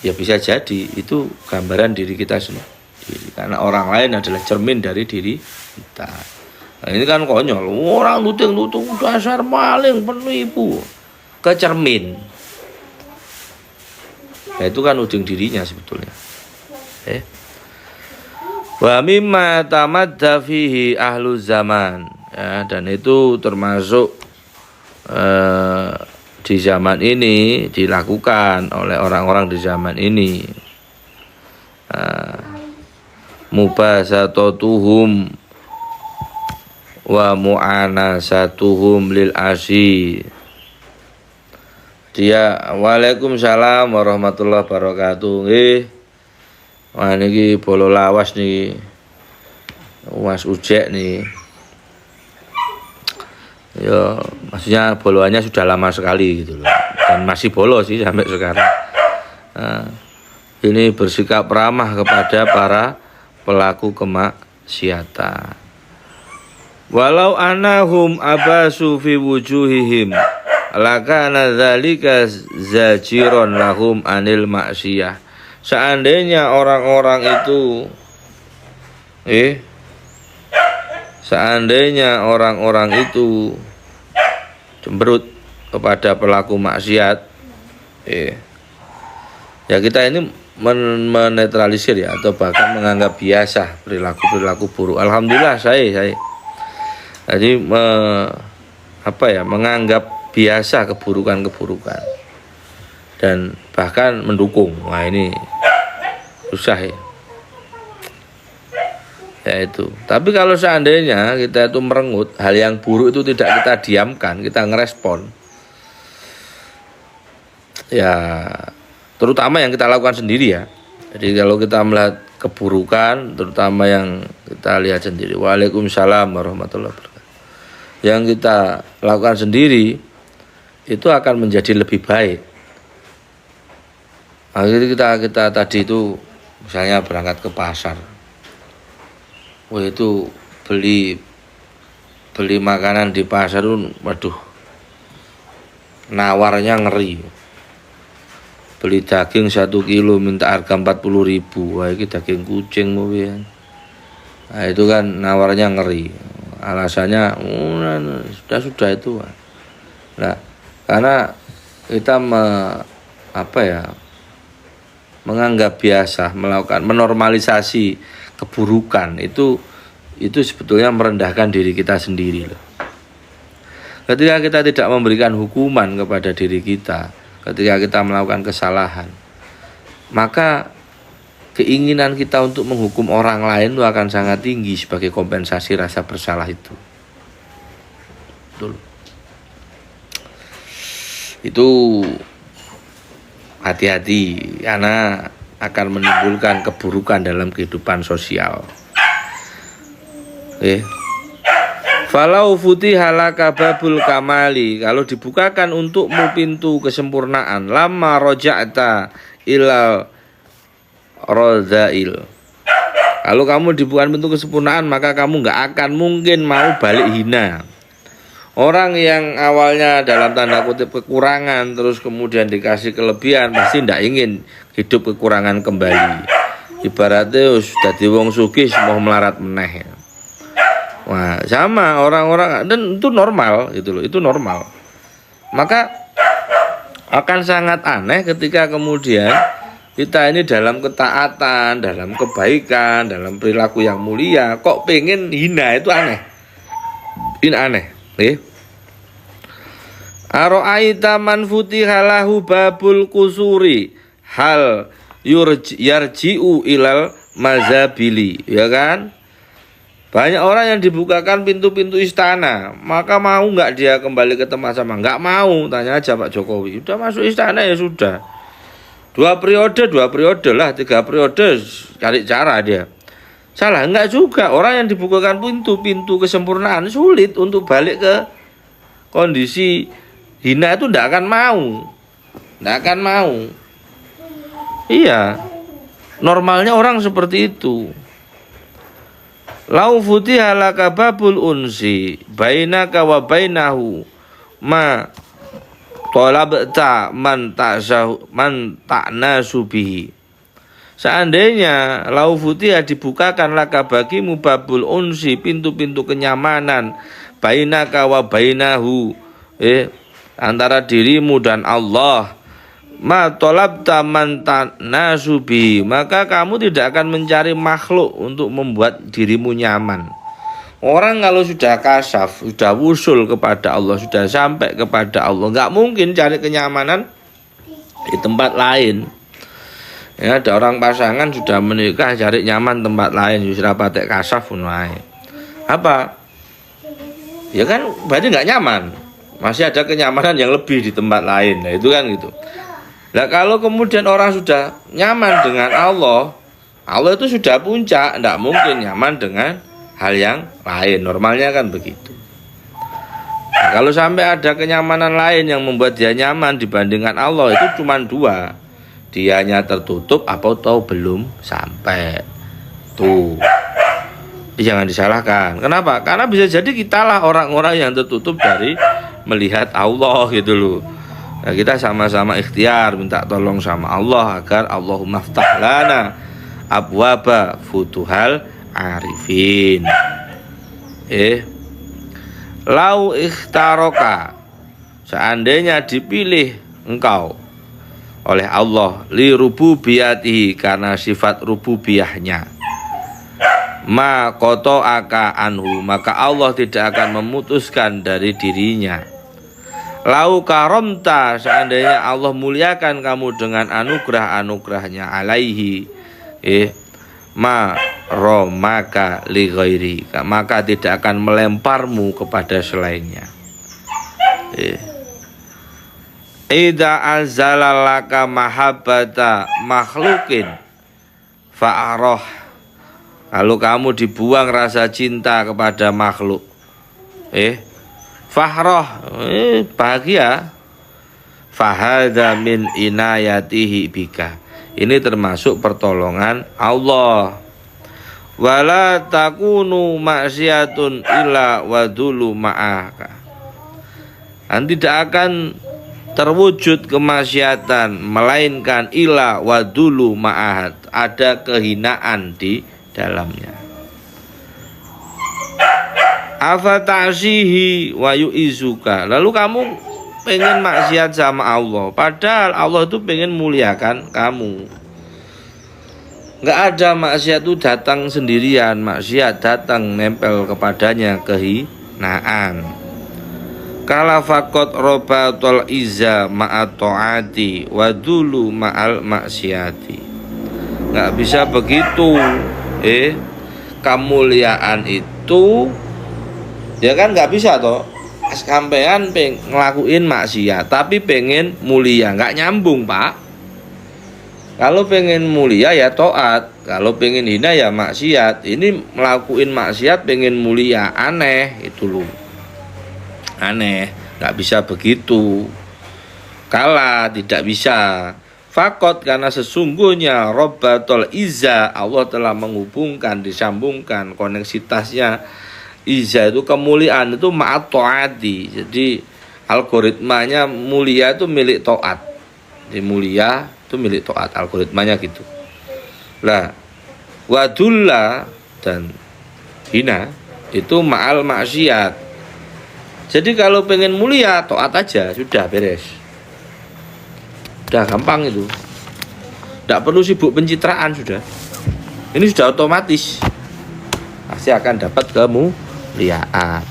Ya bisa jadi itu gambaran diri kita sendiri. Karena orang lain adalah cermin dari diri kita. Nah, ini kan konyol. Orang nuding dasar maling, penipu, ke cermin. Nah, itu kan nuding dirinya sebetulnya. Wa mimma tamadda fihi ahlu zaman. Ya, dan itu termasuk di zaman ini dilakukan oleh orang-orang di zaman ini. Mubasatuhum wa mu'anasatuhum lil asi. Dia Waalaikumsalam warahmatullahi wabarakatuh. Wah niki bolo lawas nih Mas Ujek nih. Ya, maksudnya boloannya sudah lama sekali gitu loh. Dan masih bolo sih sampai sekarang. Nah, ini bersikap ramah kepada para pelaku kemaksiatan. Walau anahum abasu fi wujuhihim lakana dzalika zajiron lahum anil maksiyah. Seandainya orang-orang itu cemberut kepada pelaku maksiat, ya kita ini menetralisir ya, atau bahkan menganggap biasa perilaku buruk. Alhamdulillah saya jadi menganggap biasa keburukan dan bahkan mendukung. Wah ini susah ya. Ya itu. Tapi kalau seandainya kita itu merengut hal yang buruk itu tidak kita diamkan, kita ngerespon. Ya, terutama yang kita lakukan sendiri ya. Jadi kalau kita melihat keburukan, terutama yang kita lihat sendiri. Waalaikumsalam warahmatullahi wabarakatuh. Yang kita lakukan sendiri itu akan menjadi lebih baik. Akhirnya kita tadi itu misalnya berangkat ke pasar. Wah itu beli makanan di pasar itu, waduh, nawarnya ngeri. Beli daging 1 kilo minta harga 40.000. Wah ini daging kucing mungkin. Nah itu kan nawarnya ngeri. Alasannya sudah itu. Nah karena kita menganggap biasa, menormalisasi keburukan itu sebetulnya merendahkan diri kita sendiri loh. Ketika kita tidak memberikan hukuman kepada diri kita, ketika kita melakukan kesalahan, maka keinginan kita untuk menghukum orang lain itu akan sangat tinggi sebagai kompensasi rasa bersalah itu. Betul. Itu hati-hati karena akan menimbulkan keburukan dalam kehidupan sosial. Falau futiha laka babul kamali, kalau dibukakan untukmu pintu kesempurnaan, lama roja'ta ilal rozail, kalau kamu dibukakan pintu kesempurnaan, maka kamu nggak akan mungkin mau balik hina. Orang yang awalnya dalam tanda kutip kekurangan, terus kemudian dikasih kelebihan, pasti ndak ingin hidup kekurangan kembali. Ibaratnya sudah wong sugih mau melarat meneh. Wah, sama orang-orang, dan itu normal gitu loh, itu normal. Maka akan sangat aneh ketika kemudian kita ini dalam ketaatan, dalam kebaikan, dalam perilaku yang mulia, kok pengen hina, itu aneh. Ini aneh. Aro'aita man futiha lahu babul kusuri hal yarji'u ilal mazabili, ya kan? Banyak orang yang dibukakan pintu-pintu istana, maka mau nggak dia kembali ke tempat sama? Nggak mau. Tanya aja Pak Jokowi. Udah masuk istana ya sudah. 2 periode lah, 3 periode cari cara dia. Salah enggak juga. Orang yang dibukakan pintu kesempurnaan sulit untuk balik ke kondisi hina itu nggak akan mau. Nggak akan mau. Iya. Normalnya orang seperti itu. Lau futiha laka babul unsi bainaka wa bainahu ma talabta man ta'nasu bihi. Seandainya lau futiha dibukakan laka bagimu babul unsi, pintu-pintu kenyamanan, bainaka wa bainahu, antara dirimu dan Allah, ma talabta man ta'nasu bihi, maka kamu tidak akan mencari makhluk untuk membuat dirimu nyaman. Orang kalau sudah kasaf, sudah wusul kepada Allah, sudah sampai kepada Allah, nggak mungkin cari kenyamanan di tempat lain. Ya, ada orang pasangan sudah menikah cari nyaman tempat lain, sudah pakai kasaf pun wae. Apa? Ya kan berarti nggak nyaman. Masih ada kenyamanan yang lebih di tempat lain. Nah, itu kan gitu. Nah, kalau kemudian orang sudah nyaman dengan Allah, Allah itu sudah puncak, tidak mungkin nyaman dengan hal yang lain. Normalnya kan begitu. Nah, kalau sampai ada kenyamanan lain yang membuat dia nyaman dibandingkan Allah, itu cuma 2. Dianya tertutup atau belum sampai. Tuh. Jangan disalahkan. Kenapa? Karena bisa jadi kitalah orang-orang yang tertutup dari melihat Allah gitu loh. Nah, kita sama-sama ikhtiar minta tolong sama Allah agar Allahumma ftah lana abwaba futuhal arifin. Lau ikhtaroka, seandainya dipilih engkau oleh Allah li rububiyatihi, karena sifat rububiyahnya, ma qata'aka anhu, maka Allah tidak akan memutuskan dari dirinya. Lau karomta, seandainya Allah muliakan kamu dengan anugerah-anugerahnya alaihi, ma romaka li ghairi, maka tidak akan melemparmu kepada selainnya. Ida azalalaka mahabbata makhlukin fa'aroh, kalau kamu dibuang rasa cinta kepada makhluk, fahroh, bahagia, fahada min inayatihi bika, ini termasuk pertolongan Allah. Wala takunu maksiatun illa wadulu ma'aka, dan tidak akan terwujud kemaksiatan melainkan illa wadulu ma'ahat, ada kehinaan di dalamnya. Afatasihi wa yu'izuka, lalu kamu pengen maksiat sama Allah, padahal Allah itu pengen muliakan kamu. Nggak ada maksiat itu datang sendirian, maksiat datang nempel kepadanya kehinaan. Kala fakot robatul izza ma'at ta'ati wa dulu ma'al maksiati, nggak bisa begitu. Kemuliaan itu ya kan nggak bisa toh, sampean ngelakuin maksiat tapi pengen mulia, nggak nyambung Pak. Kalau pengen mulia ya taat, kalau pengen hina ya maksiat. Ini melakukan maksiat pengen mulia, aneh itu loh. Aneh, nggak bisa begitu. Kalah, tidak bisa. Fakot karena sesungguhnya Robbatul Izza, Allah telah menghubungkan, disambungkan koneksitasnya. Izza itu kemuliaan itu ma'at ta'ati. Jadi algoritmanya mulia itu milik taat. Jadi mulia itu milik taat, algoritmanya gitu. Lah, wadulla dan hina itu ma'al maksiat. Jadi kalau pengen mulia taat aja, sudah beres. Sudah gampang itu. Tidak perlu sibuk pencitraan sudah. Ini sudah otomatis. Pasti akan dapat kemuliaan.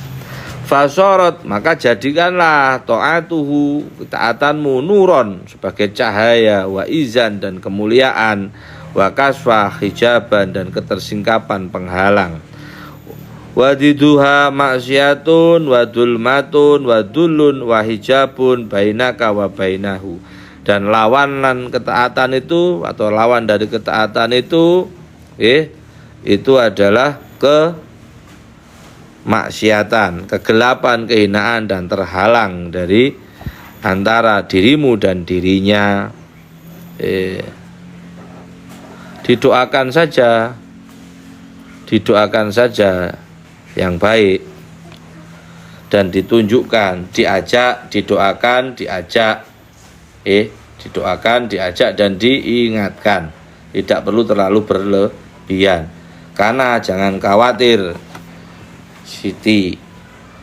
Fasorot, maka jadikanlah ta'atuhu, ketaatanmu, nuron sebagai cahaya, wa izan dan kemuliaan, wa kasfah hijaban dan ketersingkapan penghalang. Wadiduha maksiatun wa dulmatun wa dulun wa hijabun bainaka wa bainahu. Dan lawanan ketaatan itu atau lawan dari ketaatan itu adalah kemaksiatan, kegelapan, kehinaan dan terhalang dari antara dirimu dan dirinya. Didoakan saja yang baik dan ditunjukkan, diajak, didoakan, diajak, didoakan, diajak dan diingatkan. Tidak perlu terlalu berlebihan. Karena jangan khawatir, Siti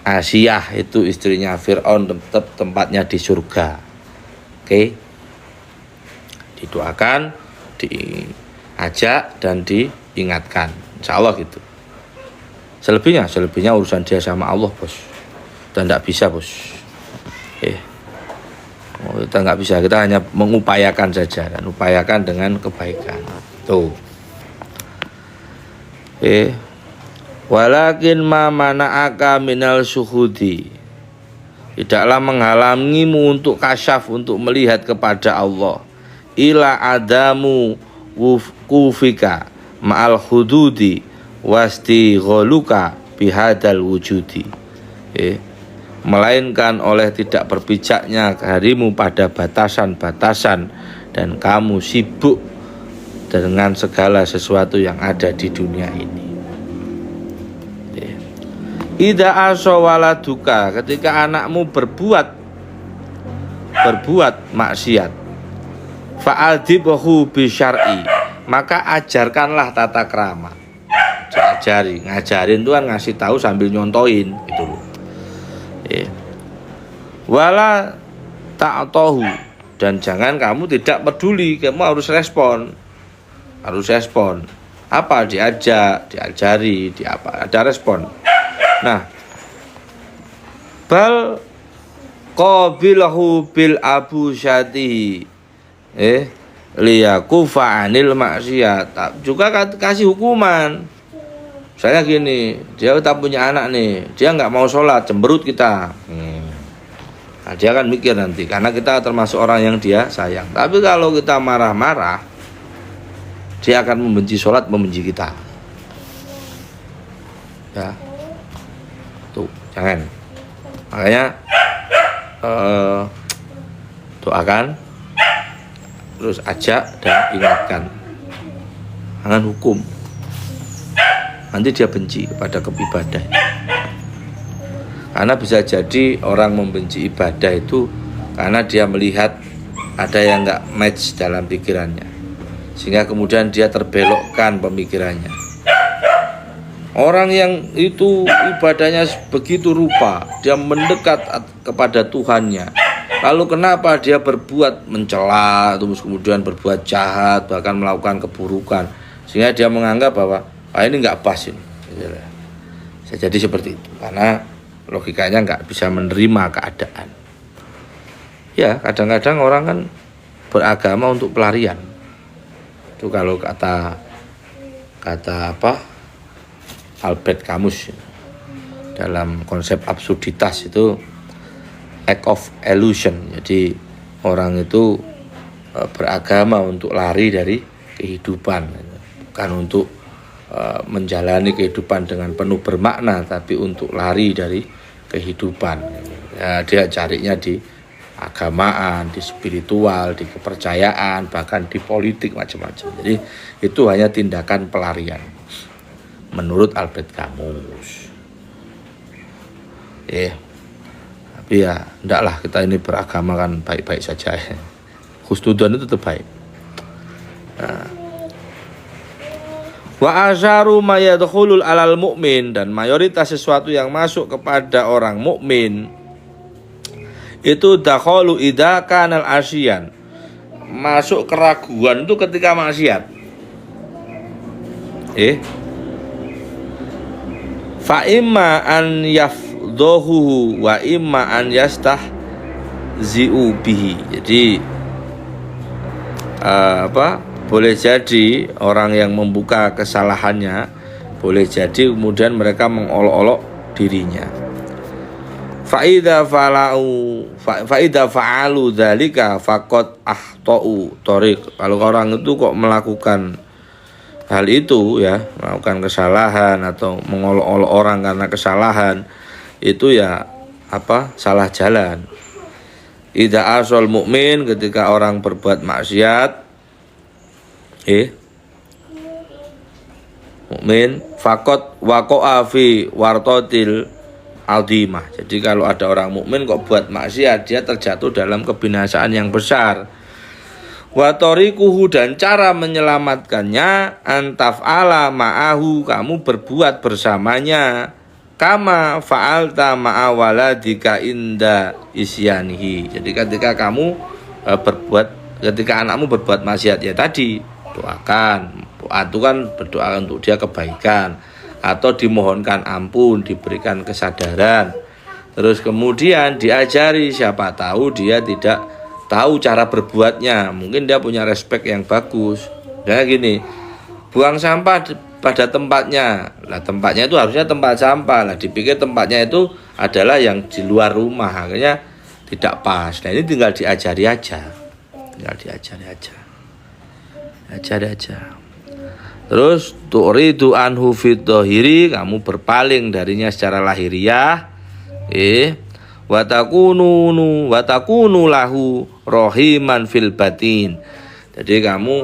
Asiyah itu istrinya Fir'aun tetap tempatnya di surga. Oke. Didoakan, diajak dan diingatkan. Insya Allah gitu. Selebihnya urusan dia sama Allah, bos. Dan tidak bisa, bos. Kita nggak bisa, kita hanya mengupayakan saja kan, upayakan dengan kebaikan. Tuh. Walakin ma mana'aka minal syuhudi. Tidaklah menghalangimu untuk kasyaf, untuk melihat kepada Allah. Ila adamu wufkufika ma'al hududi wasti gholuka bihadal wujudi. Melainkan oleh tidak berpijaknya harimu pada batasan-batasan dan kamu sibuk dengan segala sesuatu yang ada di dunia ini. Ida asawaladuka, ketika anakmu berbuat maksiat, fa'adibahu bisyar'i, maka ajarkanlah tata krama. Ngajarin itu kan ngasih tahu sambil nyontoin gitu loh. Wala ta'tohu, dan jangan kamu tidak peduli, kamu harus respon. Apa diajak, diajari, ada respon. Nah, bal qabilahu bil abu syati liyakufa anil maksiat, juga kasih hukuman. Saya gini, dia tak punya anak nih, dia nggak mau sholat, cemberut kita. Nah, dia kan mikir nanti, karena kita termasuk orang yang dia sayang. Tapi kalau kita marah-marah, dia akan membenci sholat, membenci kita. Ya, tuh jangan. Makanya doakan, terus ajak dan ingatkan. Jangan hukum. Nanti dia benci kepada ibadah. Karena bisa jadi orang membenci ibadah itu karena dia melihat ada yang nggak match dalam pikirannya, sehingga kemudian dia terbelokkan pemikirannya. Orang yang itu ibadahnya begitu rupa, dia mendekat kepada Tuhannya, lalu kenapa dia berbuat mencela, terus kemudian berbuat jahat, bahkan melakukan keburukan, sehingga dia menganggap bahwa ini nggak pas ini. Bisa jadi seperti itu, karena logikanya nggak bisa menerima keadaan. Ya, kadang-kadang orang kan beragama untuk pelarian. Itu kalau kata apa Albert Camus dalam konsep absurditas itu act of illusion. Jadi orang itu beragama untuk lari dari kehidupan, bukan untuk menjalani kehidupan dengan penuh bermakna, tapi untuk lari dari kehidupan. Ya, dia carinya di agamaan, di spiritual, di kepercayaan, bahkan di politik macam-macam. Jadi itu hanya tindakan pelarian menurut Albert Camus. Tapi ya ndaklah, kita ini beragama kan baik-baik saja. Husnudzon itu tetap baik. Wa asharu ma yadkhulul alal mu'min, dan mayoritas sesuatu yang masuk kepada orang mukmin itu dakhalu idza kanal asyian, masuk keraguan itu ketika maksiat. Fa imma an yafdhuhu wa imma an yastahzi'u bihi. Jadi boleh jadi orang yang membuka kesalahannya, boleh jadi kemudian mereka mengolok-olok dirinya. Fa'idha fa'alu dzalika faqad ahtau thoriq. Kalau orang itu kok melakukan hal itu, ya, melakukan kesalahan atau mengolok-olok orang karena kesalahan, itu ya salah jalan. Idza asal mukmin, ketika orang berbuat maksiat, mukmin faqad waqa'a fi wartatil azimah. Jadi kalau ada orang mukmin kok buat maksiat, dia terjatuh dalam kebinasaan yang besar. Wa tariquhu, dan cara menyelamatkannya, antaf'ala ma'ahu, kamu berbuat bersamanya, kama fa'alta ma'a waladika inda isyanihi. Jadi ketika kamu ketika anakmu berbuat maksiat, ya tadi doakan. Doa itu kan berdoa untuk dia kebaikan, atau dimohonkan ampun, diberikan kesadaran. Terus kemudian diajari, siapa tahu dia tidak tahu cara berbuatnya, mungkin dia punya respek yang bagus. Ya gini, buang sampah pada tempatnya. Lah tempatnya itu harusnya tempat sampah. Lah dipikir tempatnya itu adalah yang di luar rumah, akhirnya tidak pas. Nah ini tinggal diajari aja. Ajari aja. Terus turidu anhu fid dhahiri, kamu berpaling darinya secara lahiriah. Wa takunu lahu rahiman fil batin. Jadi kamu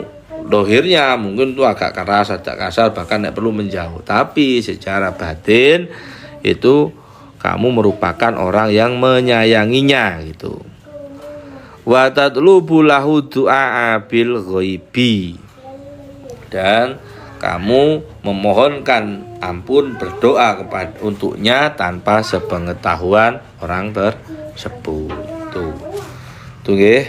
dohirnya mungkin itu agak keras, agak kasar, bahkan tidak perlu menjauh. Tapi secara batin itu kamu merupakan orang yang menyayanginya gitu. Wa tatlubu lahu du'a bil ghaibi, dan kamu memohonkan ampun, berdoa untuknya tanpa sepengetahuan orang tersebut. Tuh nggih.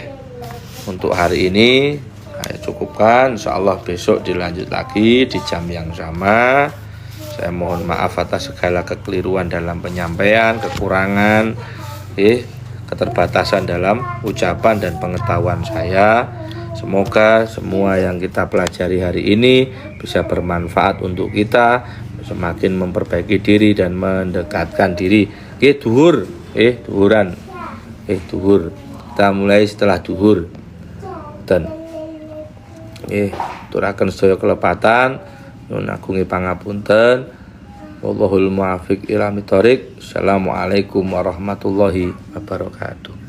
Untuk hari ini saya cukupkan, insyaallah besok dilanjut lagi di jam yang sama. Saya mohon maaf atas segala kekeliruan dalam penyampaian, kekurangan, keterbatasan dalam ucapan dan pengetahuan saya. Semoga semua yang kita pelajari hari ini bisa bermanfaat untuk kita, semakin memperbaiki diri dan mendekatkan diri. Duhur, duhuran, duhur. Kita mulai setelah duhur. Dan turaken sedaya kelepatan, nyuwun agungi pangapunten. Wallahul muwaffiq ila thoriq. Assalamualaikum warahmatullahi wabarakatuh.